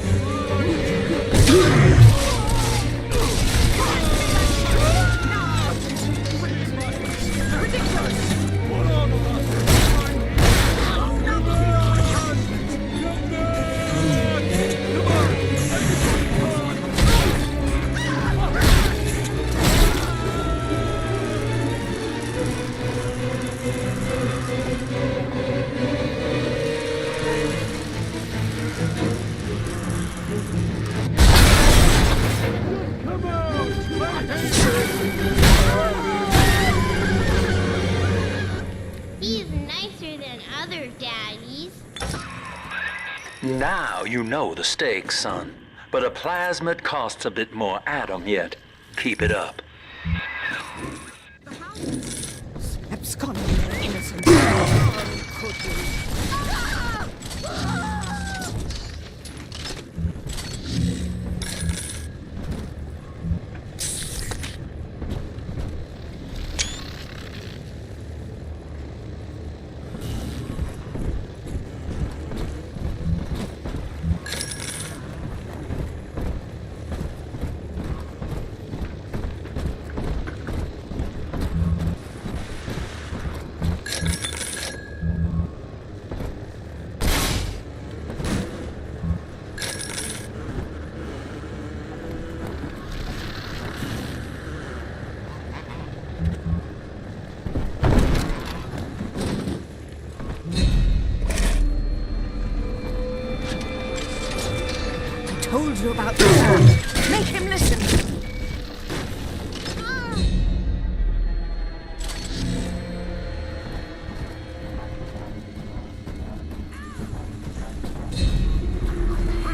He's nicer than other daddies. Now you know the stakes, son. But a plasmid costs a bit more atom yet. Keep it up. Absconding the innocent. Could we? Told you about this. Make him listen.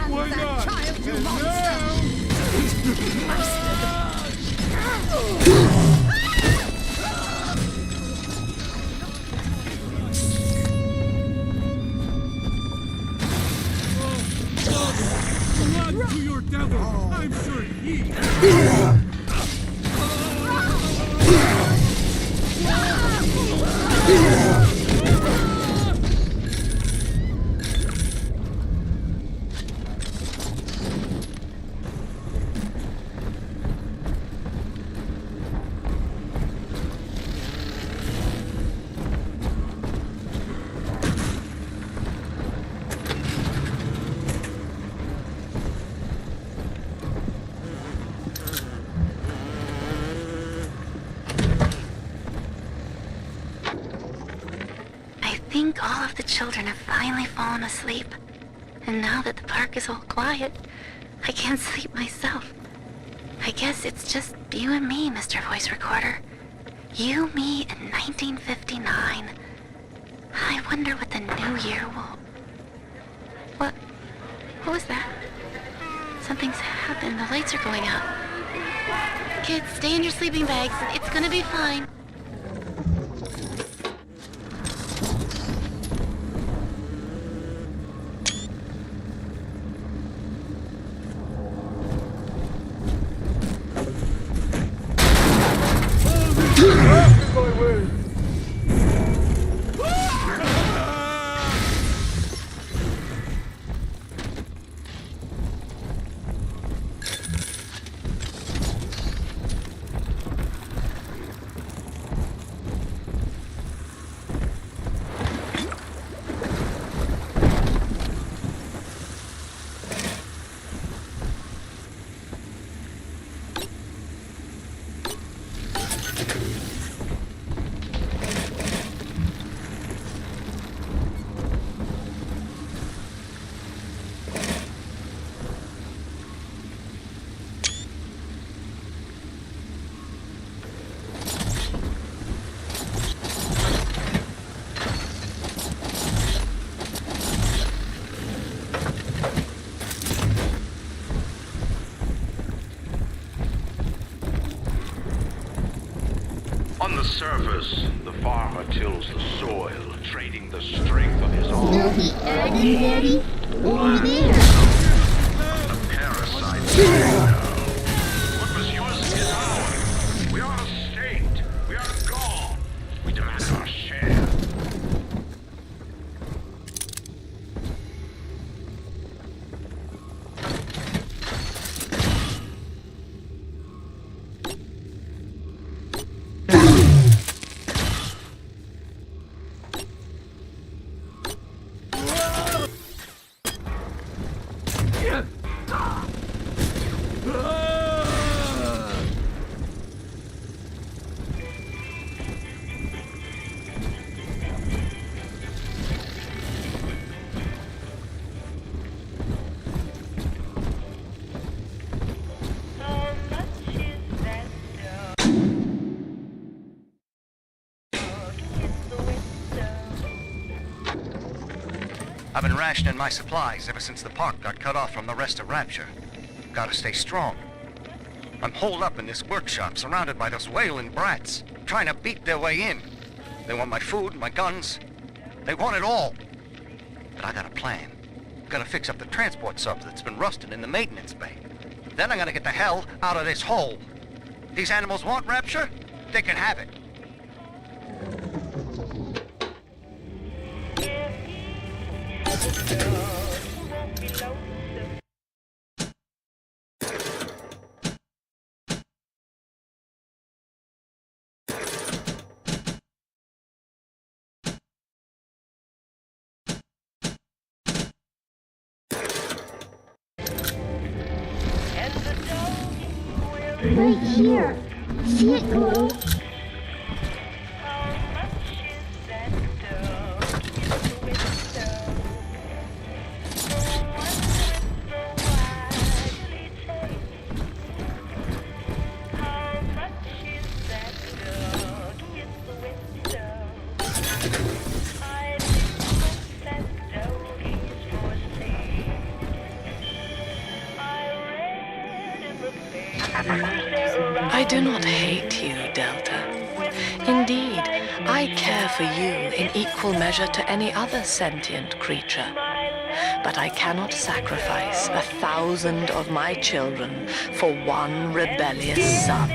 Why not? Child, you And run to your devil! I'm sure he... I think all of the children have finally fallen asleep. And now that the park is all quiet, I can't sleep myself. I guess it's just you and me, Mr. Voice Recorder. You, me, in 1959. I wonder what the new year will... What was that? Something's happened. The lights are going out. Kids, stay in your sleeping bags. It's gonna be fine. surface, the farmer tills the soil, trading the strength of his arm. Snoopy, Daddy? Over there. The parasite. What was yours is ours. We are a state. We are gone. We demand our share. I've been rationing my supplies ever since the park got cut off from the rest of Rapture. Gotta stay strong. I'm holed up in this workshop, surrounded by those wailing brats, trying to beat their way in. They want my food, my guns. They want it all. But I got a plan. Gotta fix up the transport sub that's been rusting in the maintenance bay. Then I'm gonna get the hell out of this hole. These animals want Rapture? They can have it. Right here. See it glow? I do not hate you, Delta. Indeed, I care for you in equal measure to any other sentient creature. But I cannot sacrifice 1,000 of my children for one rebellious son.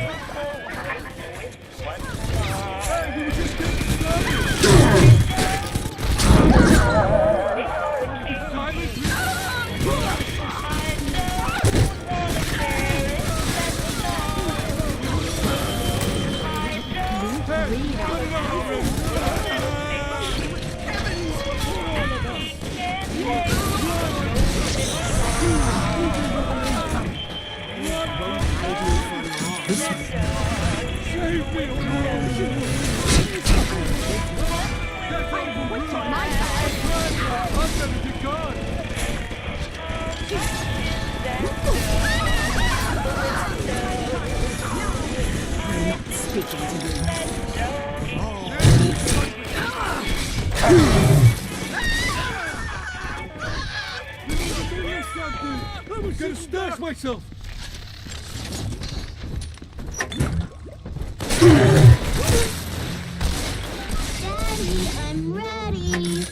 I was gonna stash myself. Daddy, I'm ready.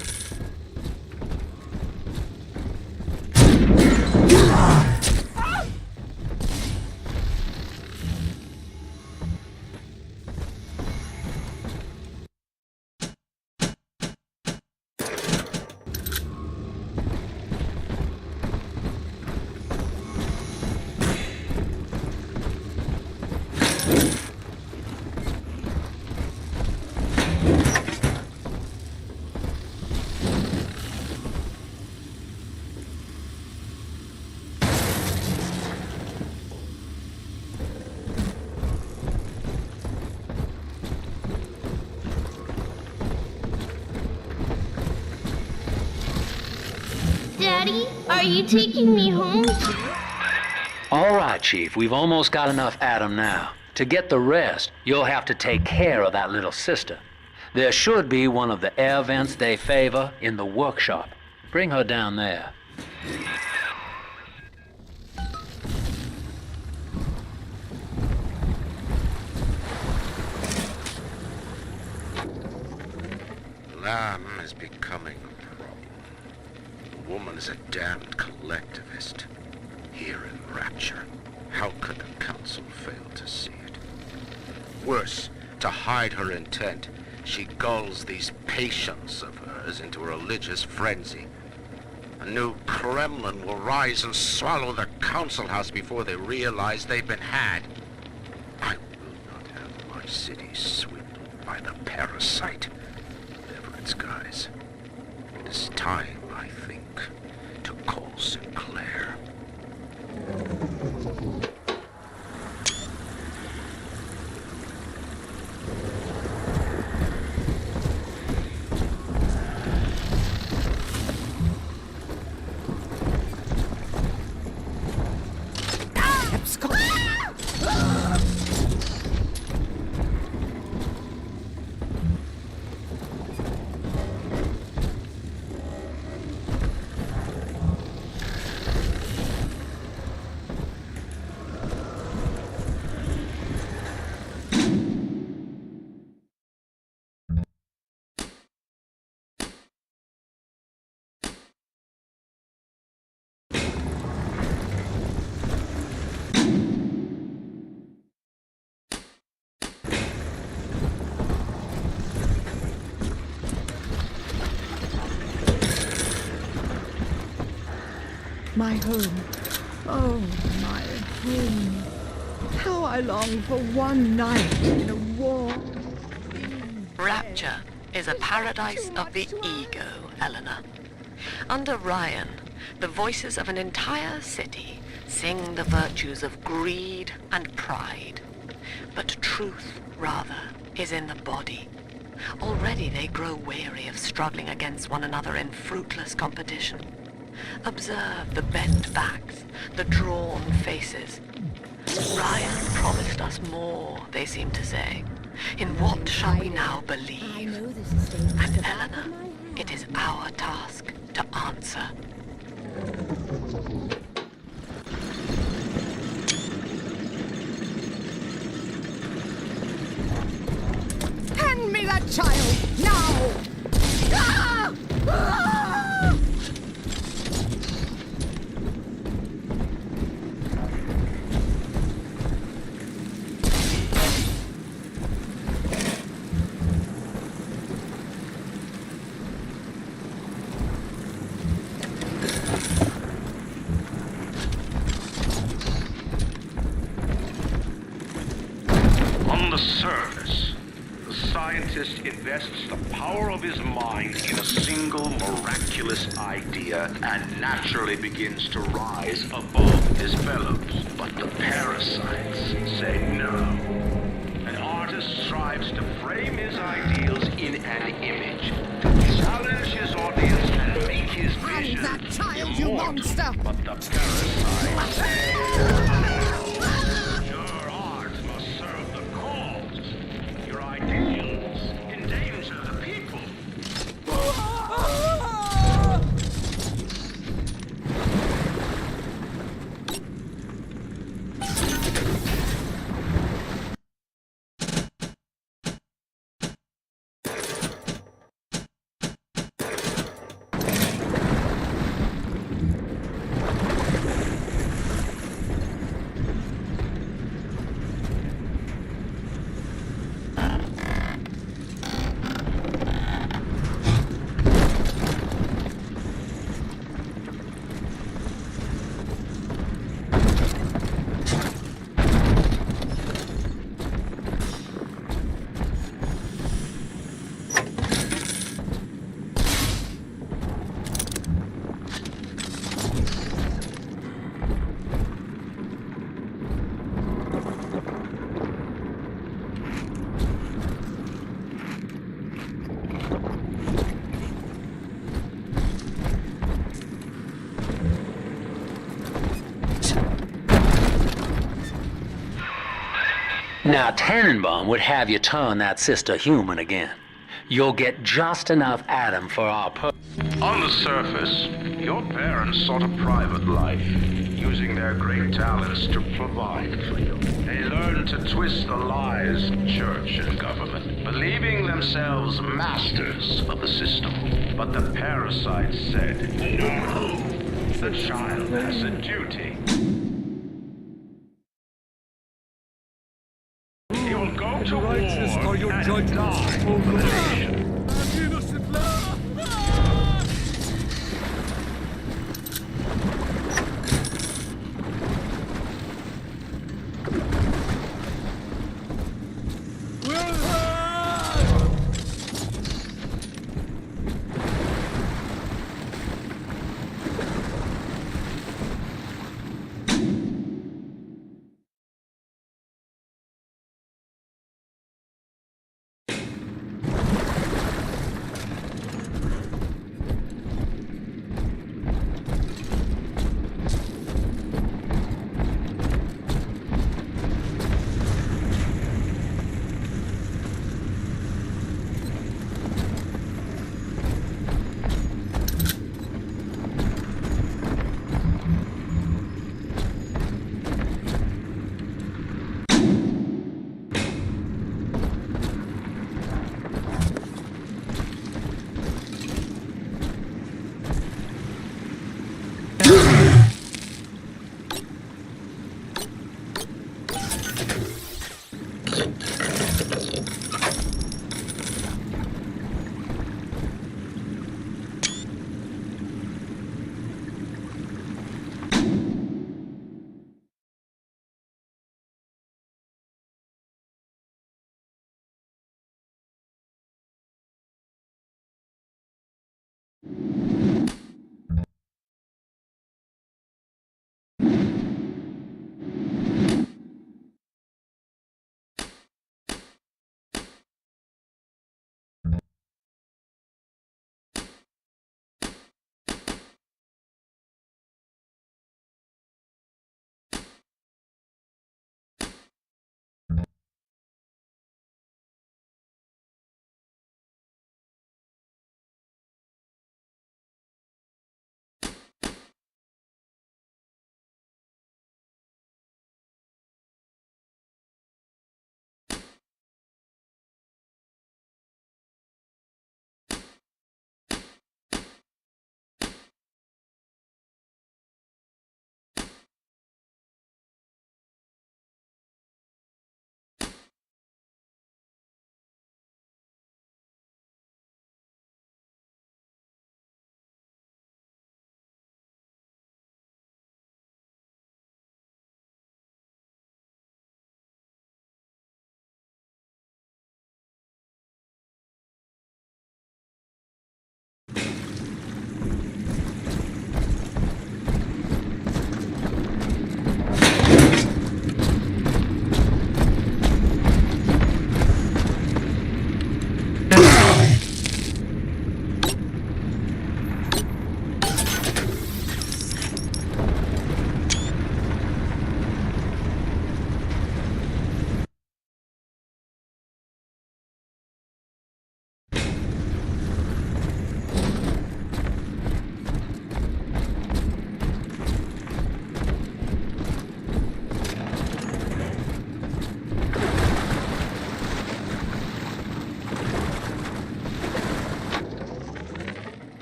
Daddy, are you taking me home? All right, Chief, we've almost got enough Adam now. To get the rest, you'll have to take care of that little sister. There should be one of the air vents they favor in the workshop. Bring her down there. Lamb is becoming a problem. The woman is a damned collectivist. Here in Rapture, how could the Council fail to see it? Worse, to hide her intent, she gulls these patients of hers into a religious frenzy. A new Kremlin will rise and swallow the Council House before they realize they've been had. I will not have my city swindled by the parasite. Whatever its guise. It is time, I think, to call Sinclair. My home. Oh, my home. How I long for one night in a warm... Rapture is a paradise of the ego, Eleanor. Under Ryan, the voices of an entire city sing the virtues of greed and pride. But truth, rather, is in the body. Already they grow weary of struggling against one another in fruitless competition. Observe the bent backs, the drawn faces. Ryan promised us more, they seem to say. In what shall we now believe? And Eleanor, it is our task to answer. Hand me that child, now! Ah! Ah! On the surface, the scientist invests the power of his mind in a single miraculous idea and naturally begins to rise above his fellows. But the parasites say no. An artist strives to frame his ideals in an image, to challenge his audience and make his vision Hand that child, you immortal. monster! But the parasites say no. Your art must serve the cause. Your ideals endanger the people. Now, Tannenbaum would have you turn that sister human again. You'll get just enough Adam for our On the surface, your parents sought a private life, using their great talents to provide for you. They learned to twist the lies of church and government, believing themselves masters of the system. But the parasite said, no, the child has a duty. He will go to war righteous are your and judgments, die O for the Lord. nation. An innocent lamb!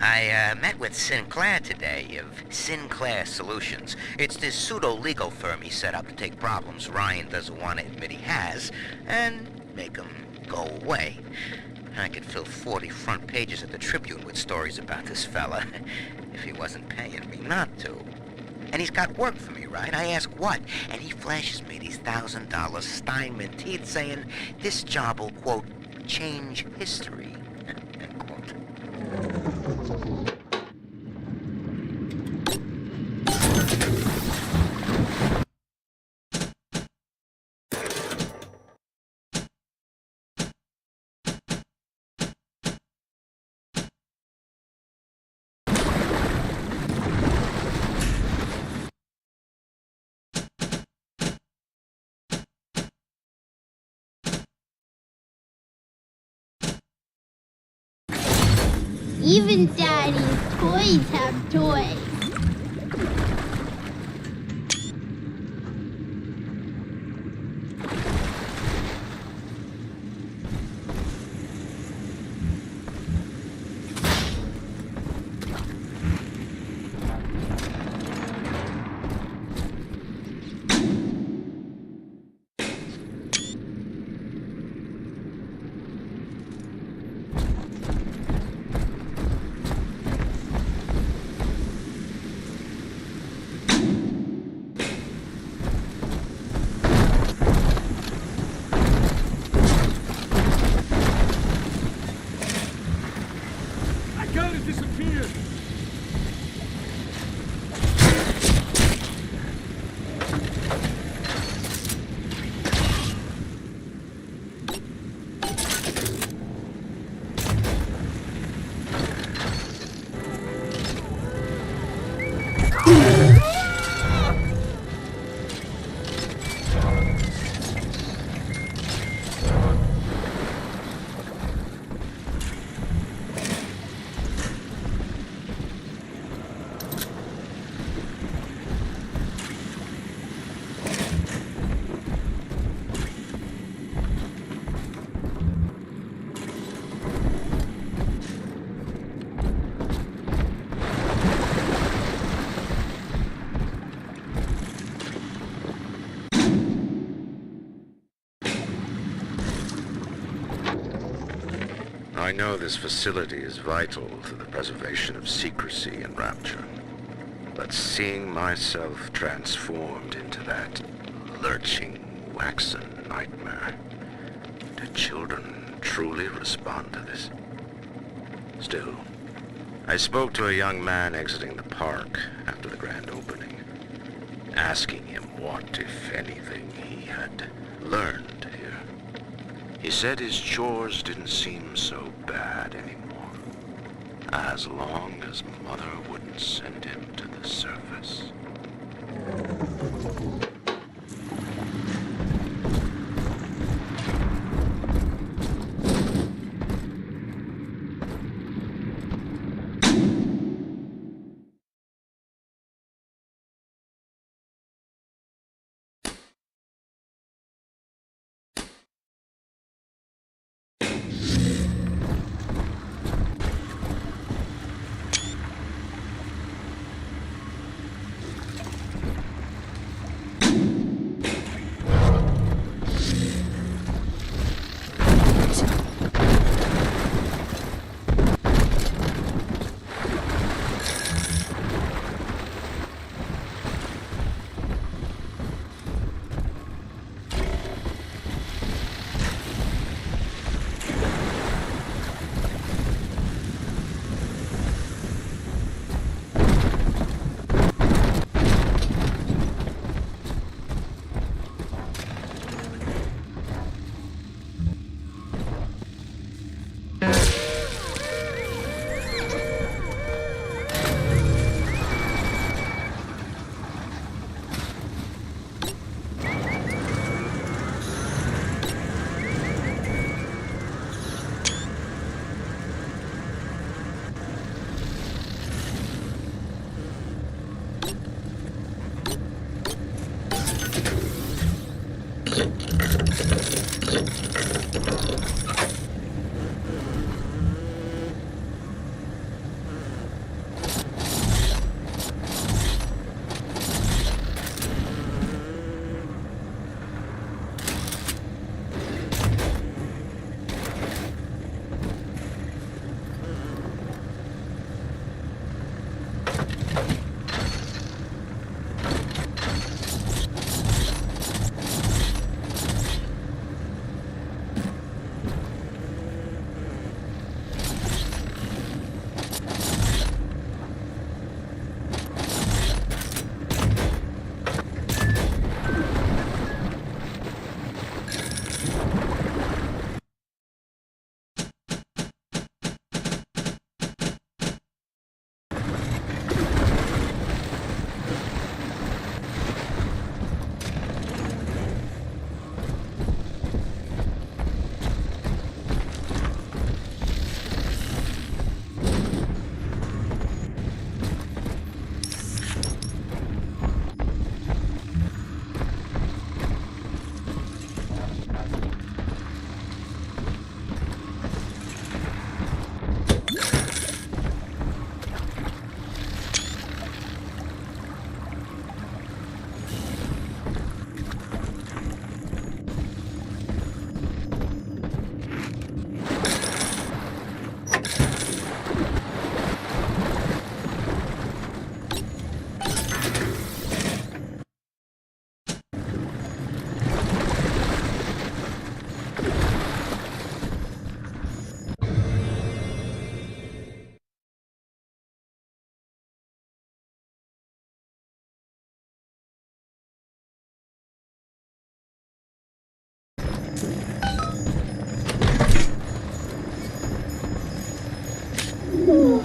I met with Sinclair today of Sinclair Solutions. It's this pseudo-legal firm he set up to take problems Ryan doesn't want to admit he has and make them go away. I could fill 40 front pages of the Tribune with stories about this fella if he wasn't paying me not to. And he's got work for me, right? I ask what? And he flashes me these $1,000 Steinman teeth saying this job will, quote, change history, end quote. Even Daddy's toys have toys. I know this facility is vital to the preservation of secrecy and rapture, but seeing myself transformed into that lurching, waxen nightmare, do children truly respond to this? Still, I spoke to a young man exiting the park after the grand opening, asking him what, if anything, he had learned here. He said his chores didn't seem so bad anymore, as long as Mother wouldn't send him to the surface.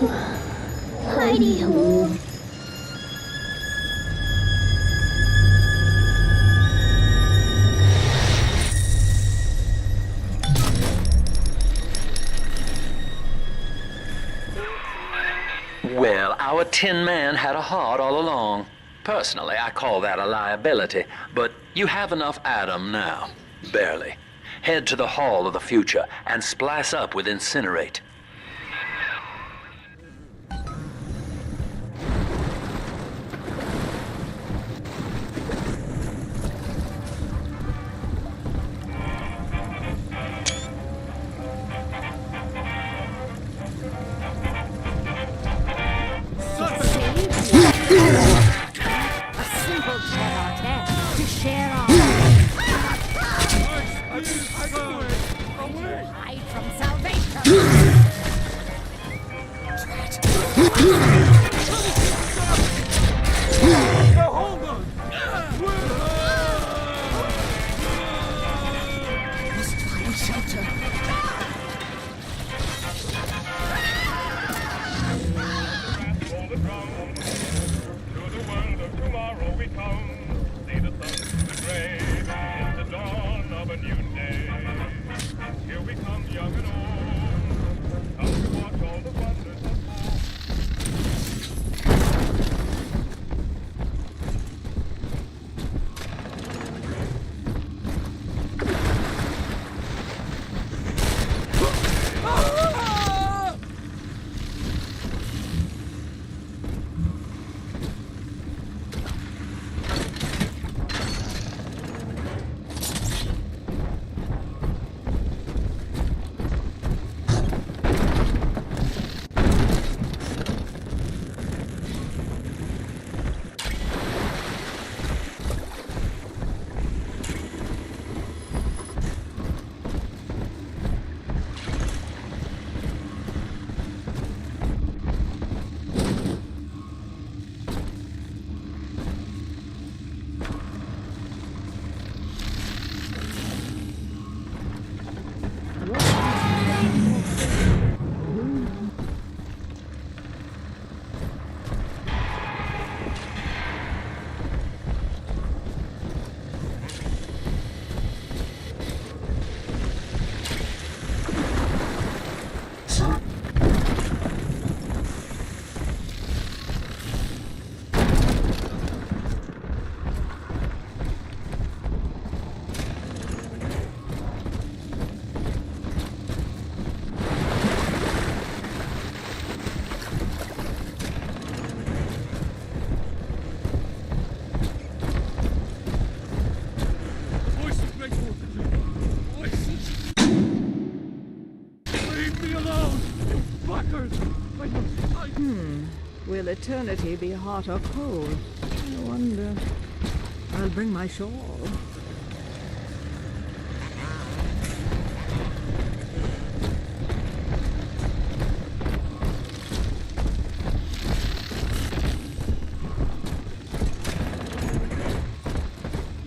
Hidey hole. Well, our Tin Man had a heart all along. Personally, I call that a liability, but you have enough Adam now. Barely. Head to the Hall of the Future and splice up with Incinerate. A simple tete-a-tete to share our... Hide from salvation! Must find shelter. Tomorrow we come, see the sun through the grave, it's the dawn of a new day. Here we come, young and old, come to watch all the wonders unfold. Will eternity be hot or cold? I wonder. I'll bring my shawl.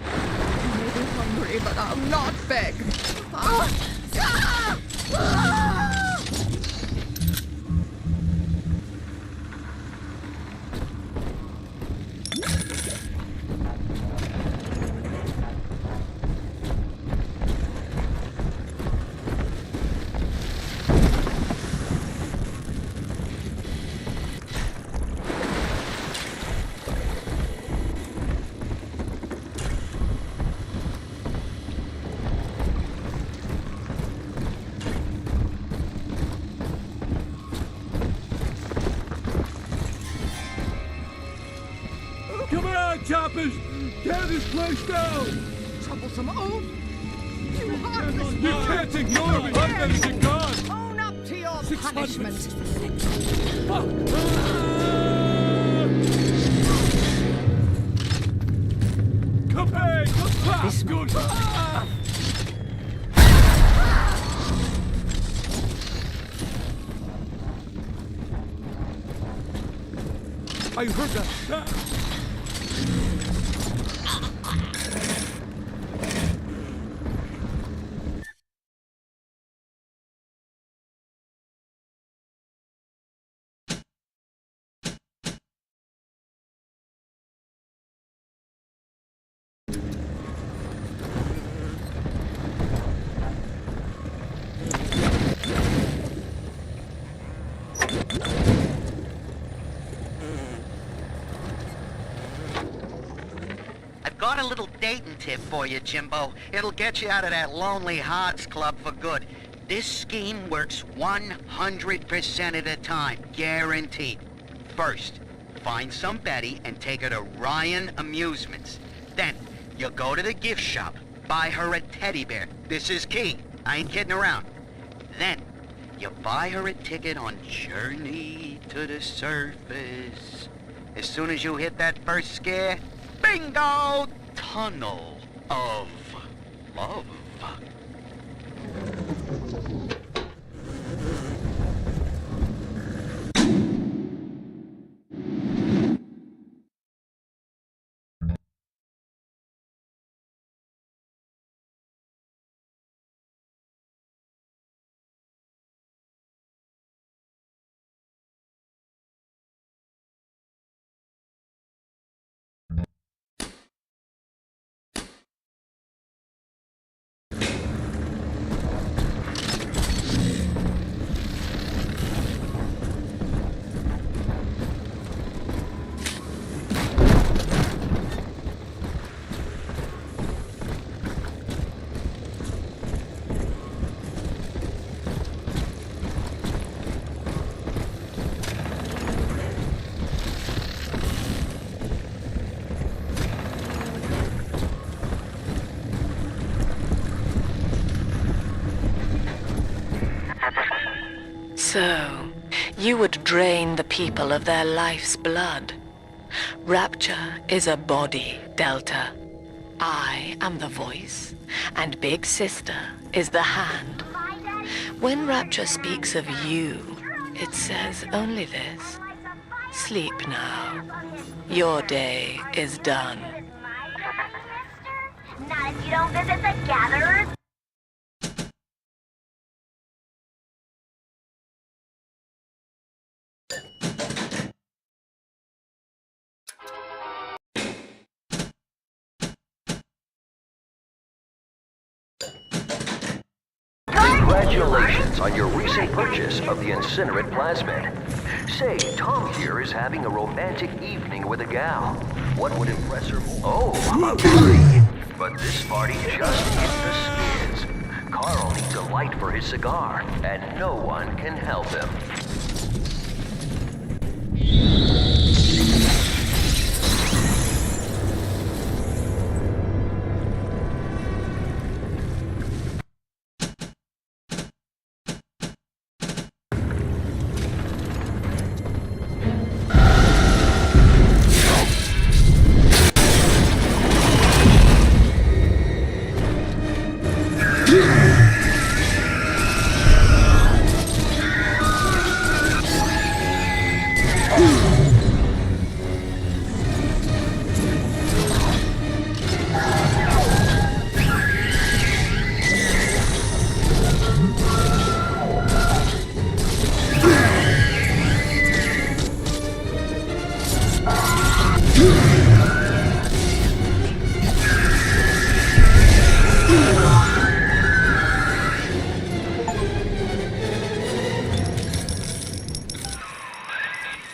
I may be hungry, but I'll not beg. Choppers! Tear this place down! Troublesome oaf! You heartless You can't ignore me! I'm ready to God! Own up to your punishment! Come back! This good! I heard that! got a little dating tip for you, Jimbo. It'll get you out of that Lonely Hearts Club for good. This scheme works 100% of the time, guaranteed. First, find some Betty and take her to Ryan Amusements. Then, you go to the gift shop, buy her a teddy bear. This is key. I ain't kidding around. Then, you buy her a ticket on Journey to the Surface. As soon as you hit that first scare, bingo! Tunnel of Love. So, you would drain the people of their life's blood. Rapture is a body, Delta. I am the voice, and Big Sister is the hand. When Rapture speaks of you, it says only this. Sleep now. Your day is done. Not if you don't visit the gatherers. Congratulations on your recent purchase of the incinerate plasmid. Say, Tom here is having a romantic evening with a gal. What would impress her more? Oh, a party! But this party just hit the skids. Carl needs a light for his cigar, and no one can help him.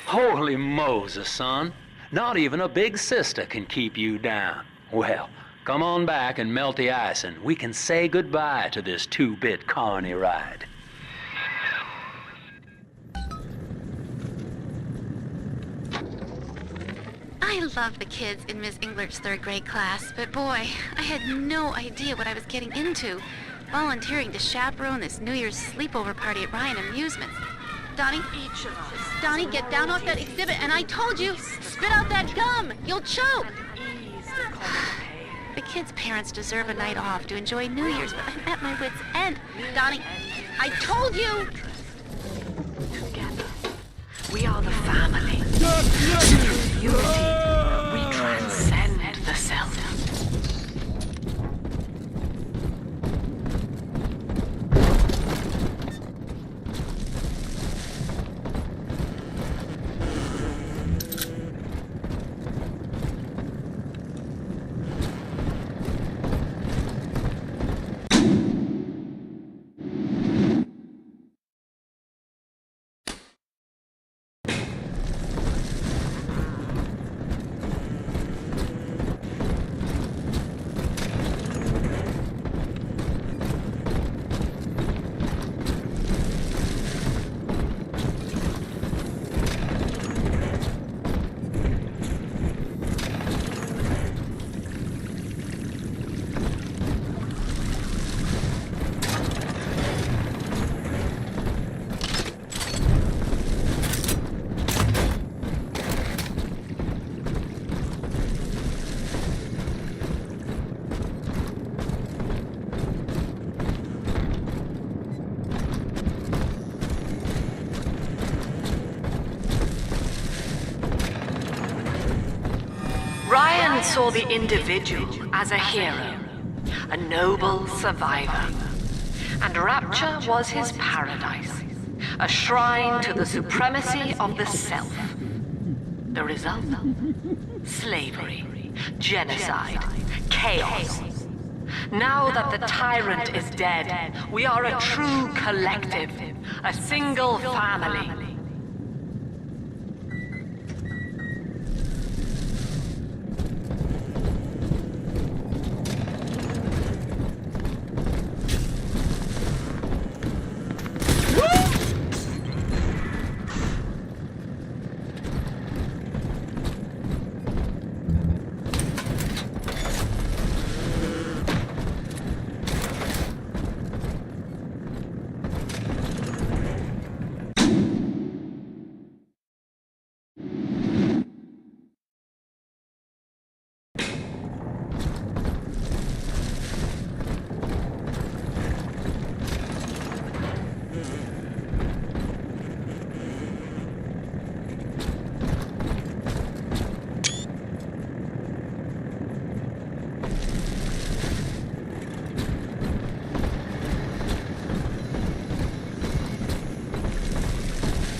Holy Moses, son. Not even a big sister can keep you down. Well, come on back and melt the ice and we can say goodbye to this 2-bit carny ride. I love the kids in Miss Englert's 3rd grade class, but boy, I had no idea what I was getting into. Volunteering to chaperone this New Year's sleepover party at Ryan Amusements. Donnie, get down off that exhibit, and I told you, spit out that gum! You'll choke! The kids' parents deserve a night off to enjoy New Year's, but I'm at my wit's end. Donnie, I told you! Together, we are the family. Through unity, we transcend the self. Ryan saw the individual as a hero, a noble survivor. And Rapture was his paradise, a shrine to the supremacy of the self. The result? Slavery, genocide, chaos. Now that the tyrant is dead, we are a true collective, a single family.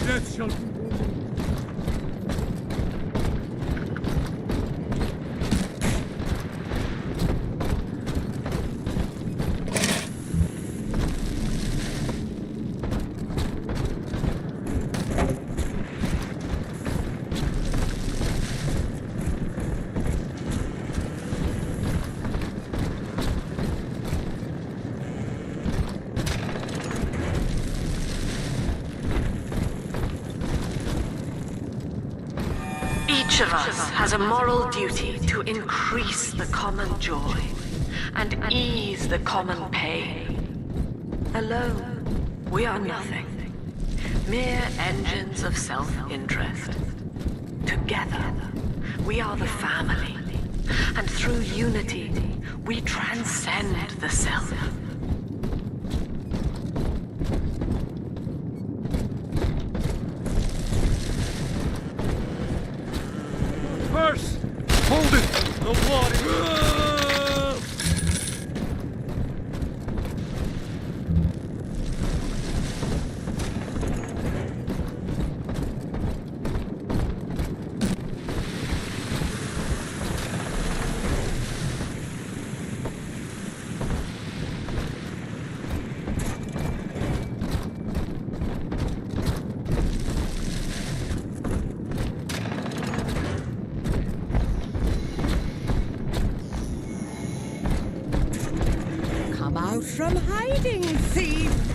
Death shall be Each of us has a moral duty to increase the common joy and ease the common pain. Alone, we are nothing. Mere engines of self-interest. Together, we are the family. And through unity, we transcend the self. First, hold it! The water! Come out from hiding, thief!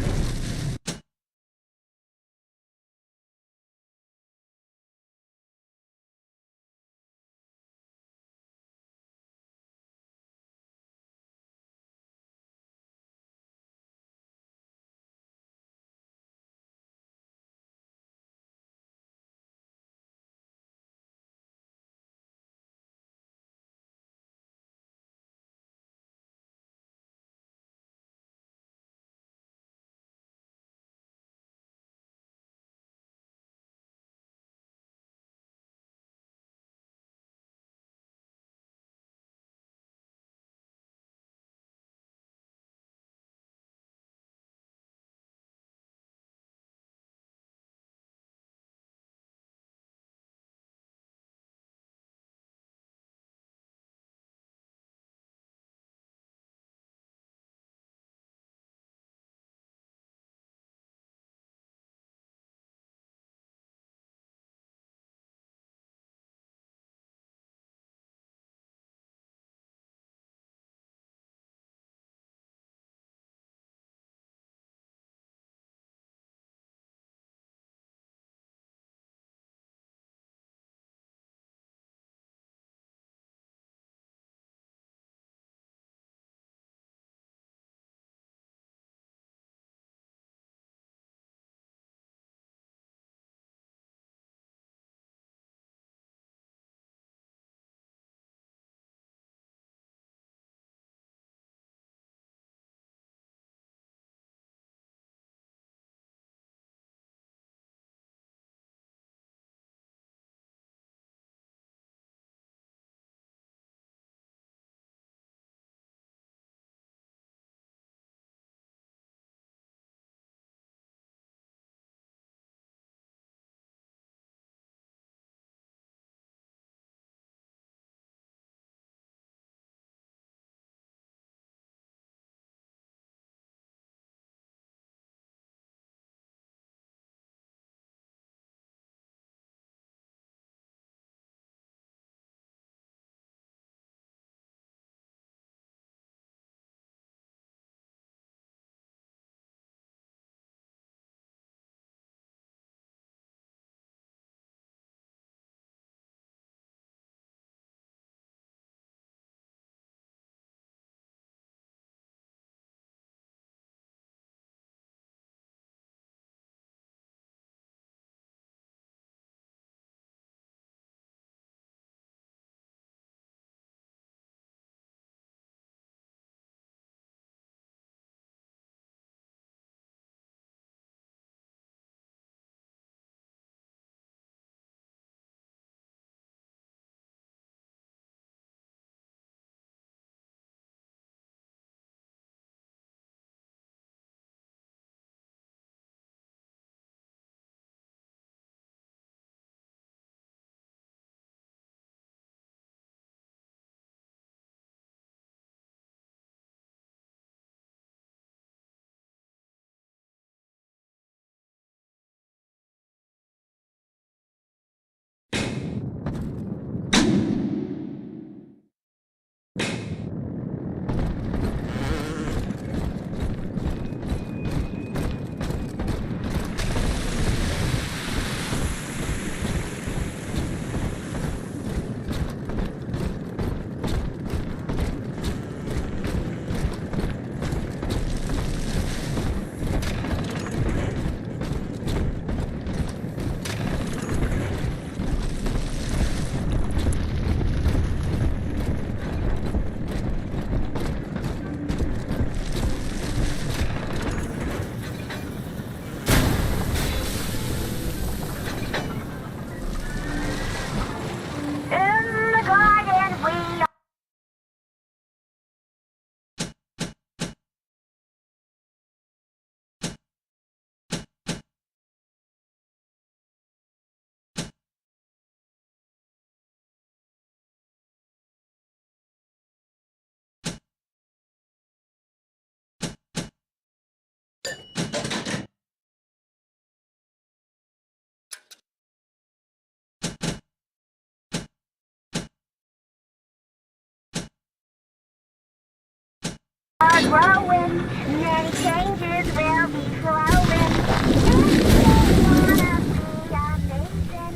are growing, many changes will be flowing. If you wanna be amazing,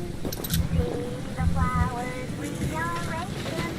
see the flowers we are raising.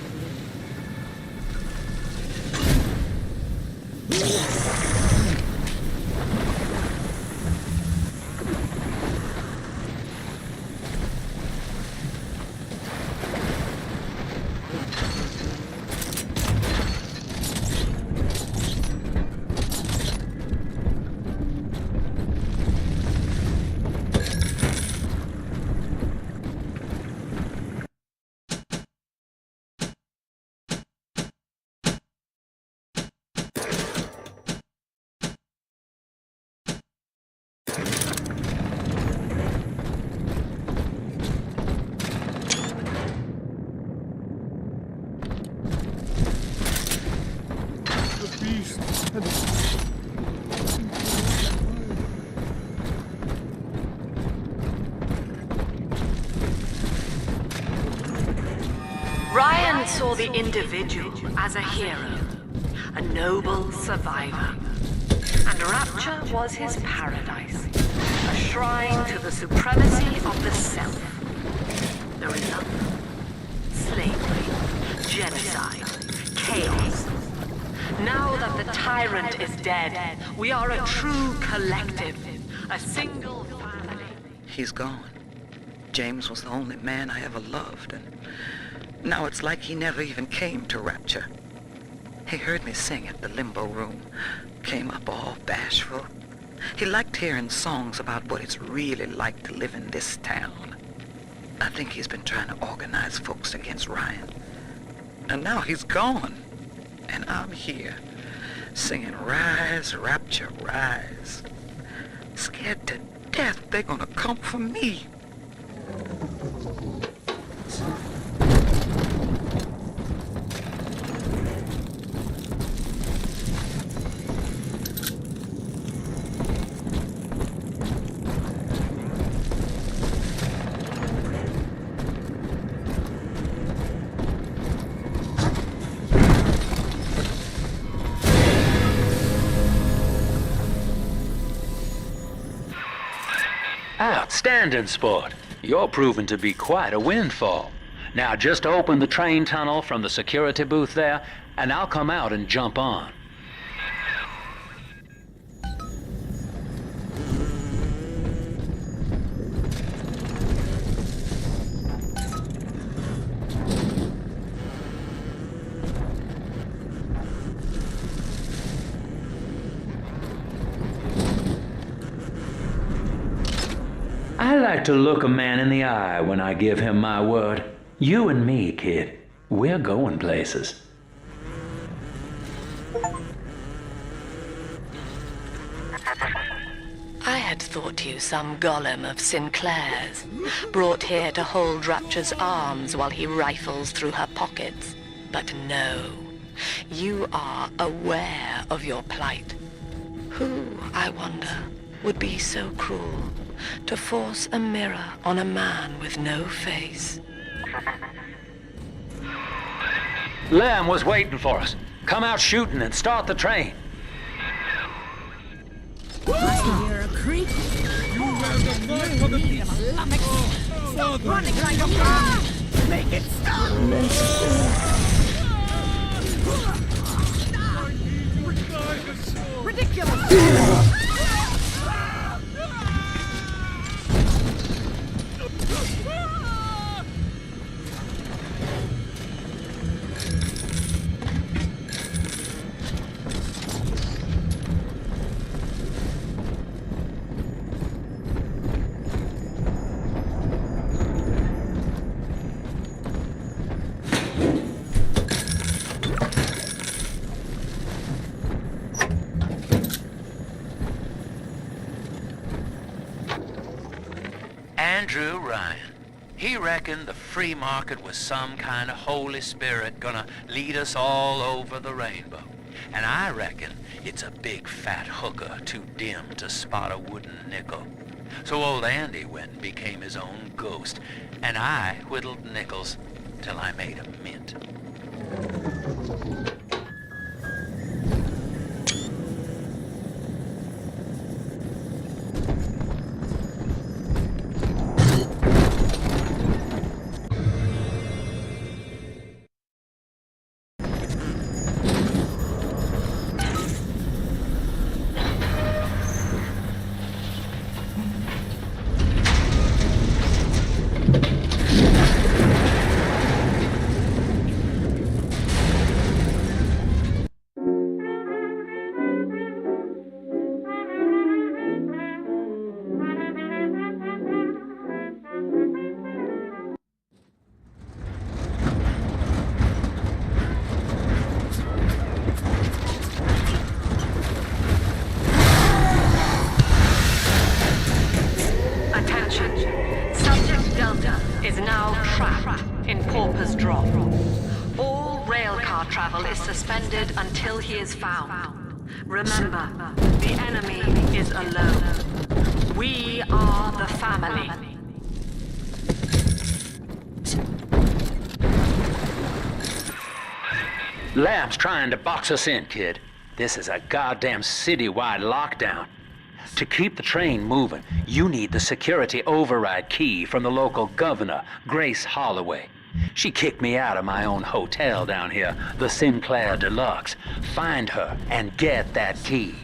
Ryan saw the individual as a hero, a noble survivor. And Rapture was his paradise, a shrine to the supremacy of the self. The result? Slavery, genocide, chaos. Now that the tyrant is dead, we are a true collective, a single family. He's gone. James was the only man I ever loved, and now it's like he never even came to Rapture. He heard me sing at the limbo room, came up all bashful. He liked hearing songs about what it's really like to live in this town. I think he's been trying to organize folks against Ryan. And now he's gone. And I'm here, singing Rise, Rapture, Rise. Scared to death they're gonna come for me. Outstanding, sport. You're proving to be quite a windfall. Now just open the train tunnel from the security booth there, and I'll come out and jump on. I like to look a man in the eye when I give him my word. You and me, kid, we're going places. I had thought you some golem of Sinclair's, brought here to hold Rapture's arms while he rifles through her pockets. But no, you are aware of your plight. Who, I wonder, would be so cruel to force a mirror on a man with no face? Lamb was waiting for us. Come out shooting and start the train. I hear a creak. You have the mark for the beast. Oh, Running like a bomb. Make it stop. Ridiculous. Andrew Ryan. He reckoned the free market was some kind of Holy Spirit gonna lead us all over the rainbow. And I reckon it's a big fat hooker too dim to spot a wooden nickel. So old Andy went and became his own ghost, and I whittled nickels till I made a mint. car travel is suspended until he is found. Remember, the enemy is alone. We are the family. Lab's trying to box us in, kid. This is a goddamn citywide lockdown. To keep the train moving, you need the security override key from the local governor, Grace Holloway. She kicked me out of my own hotel down here, the Sinclair Deluxe. Find her and get that key.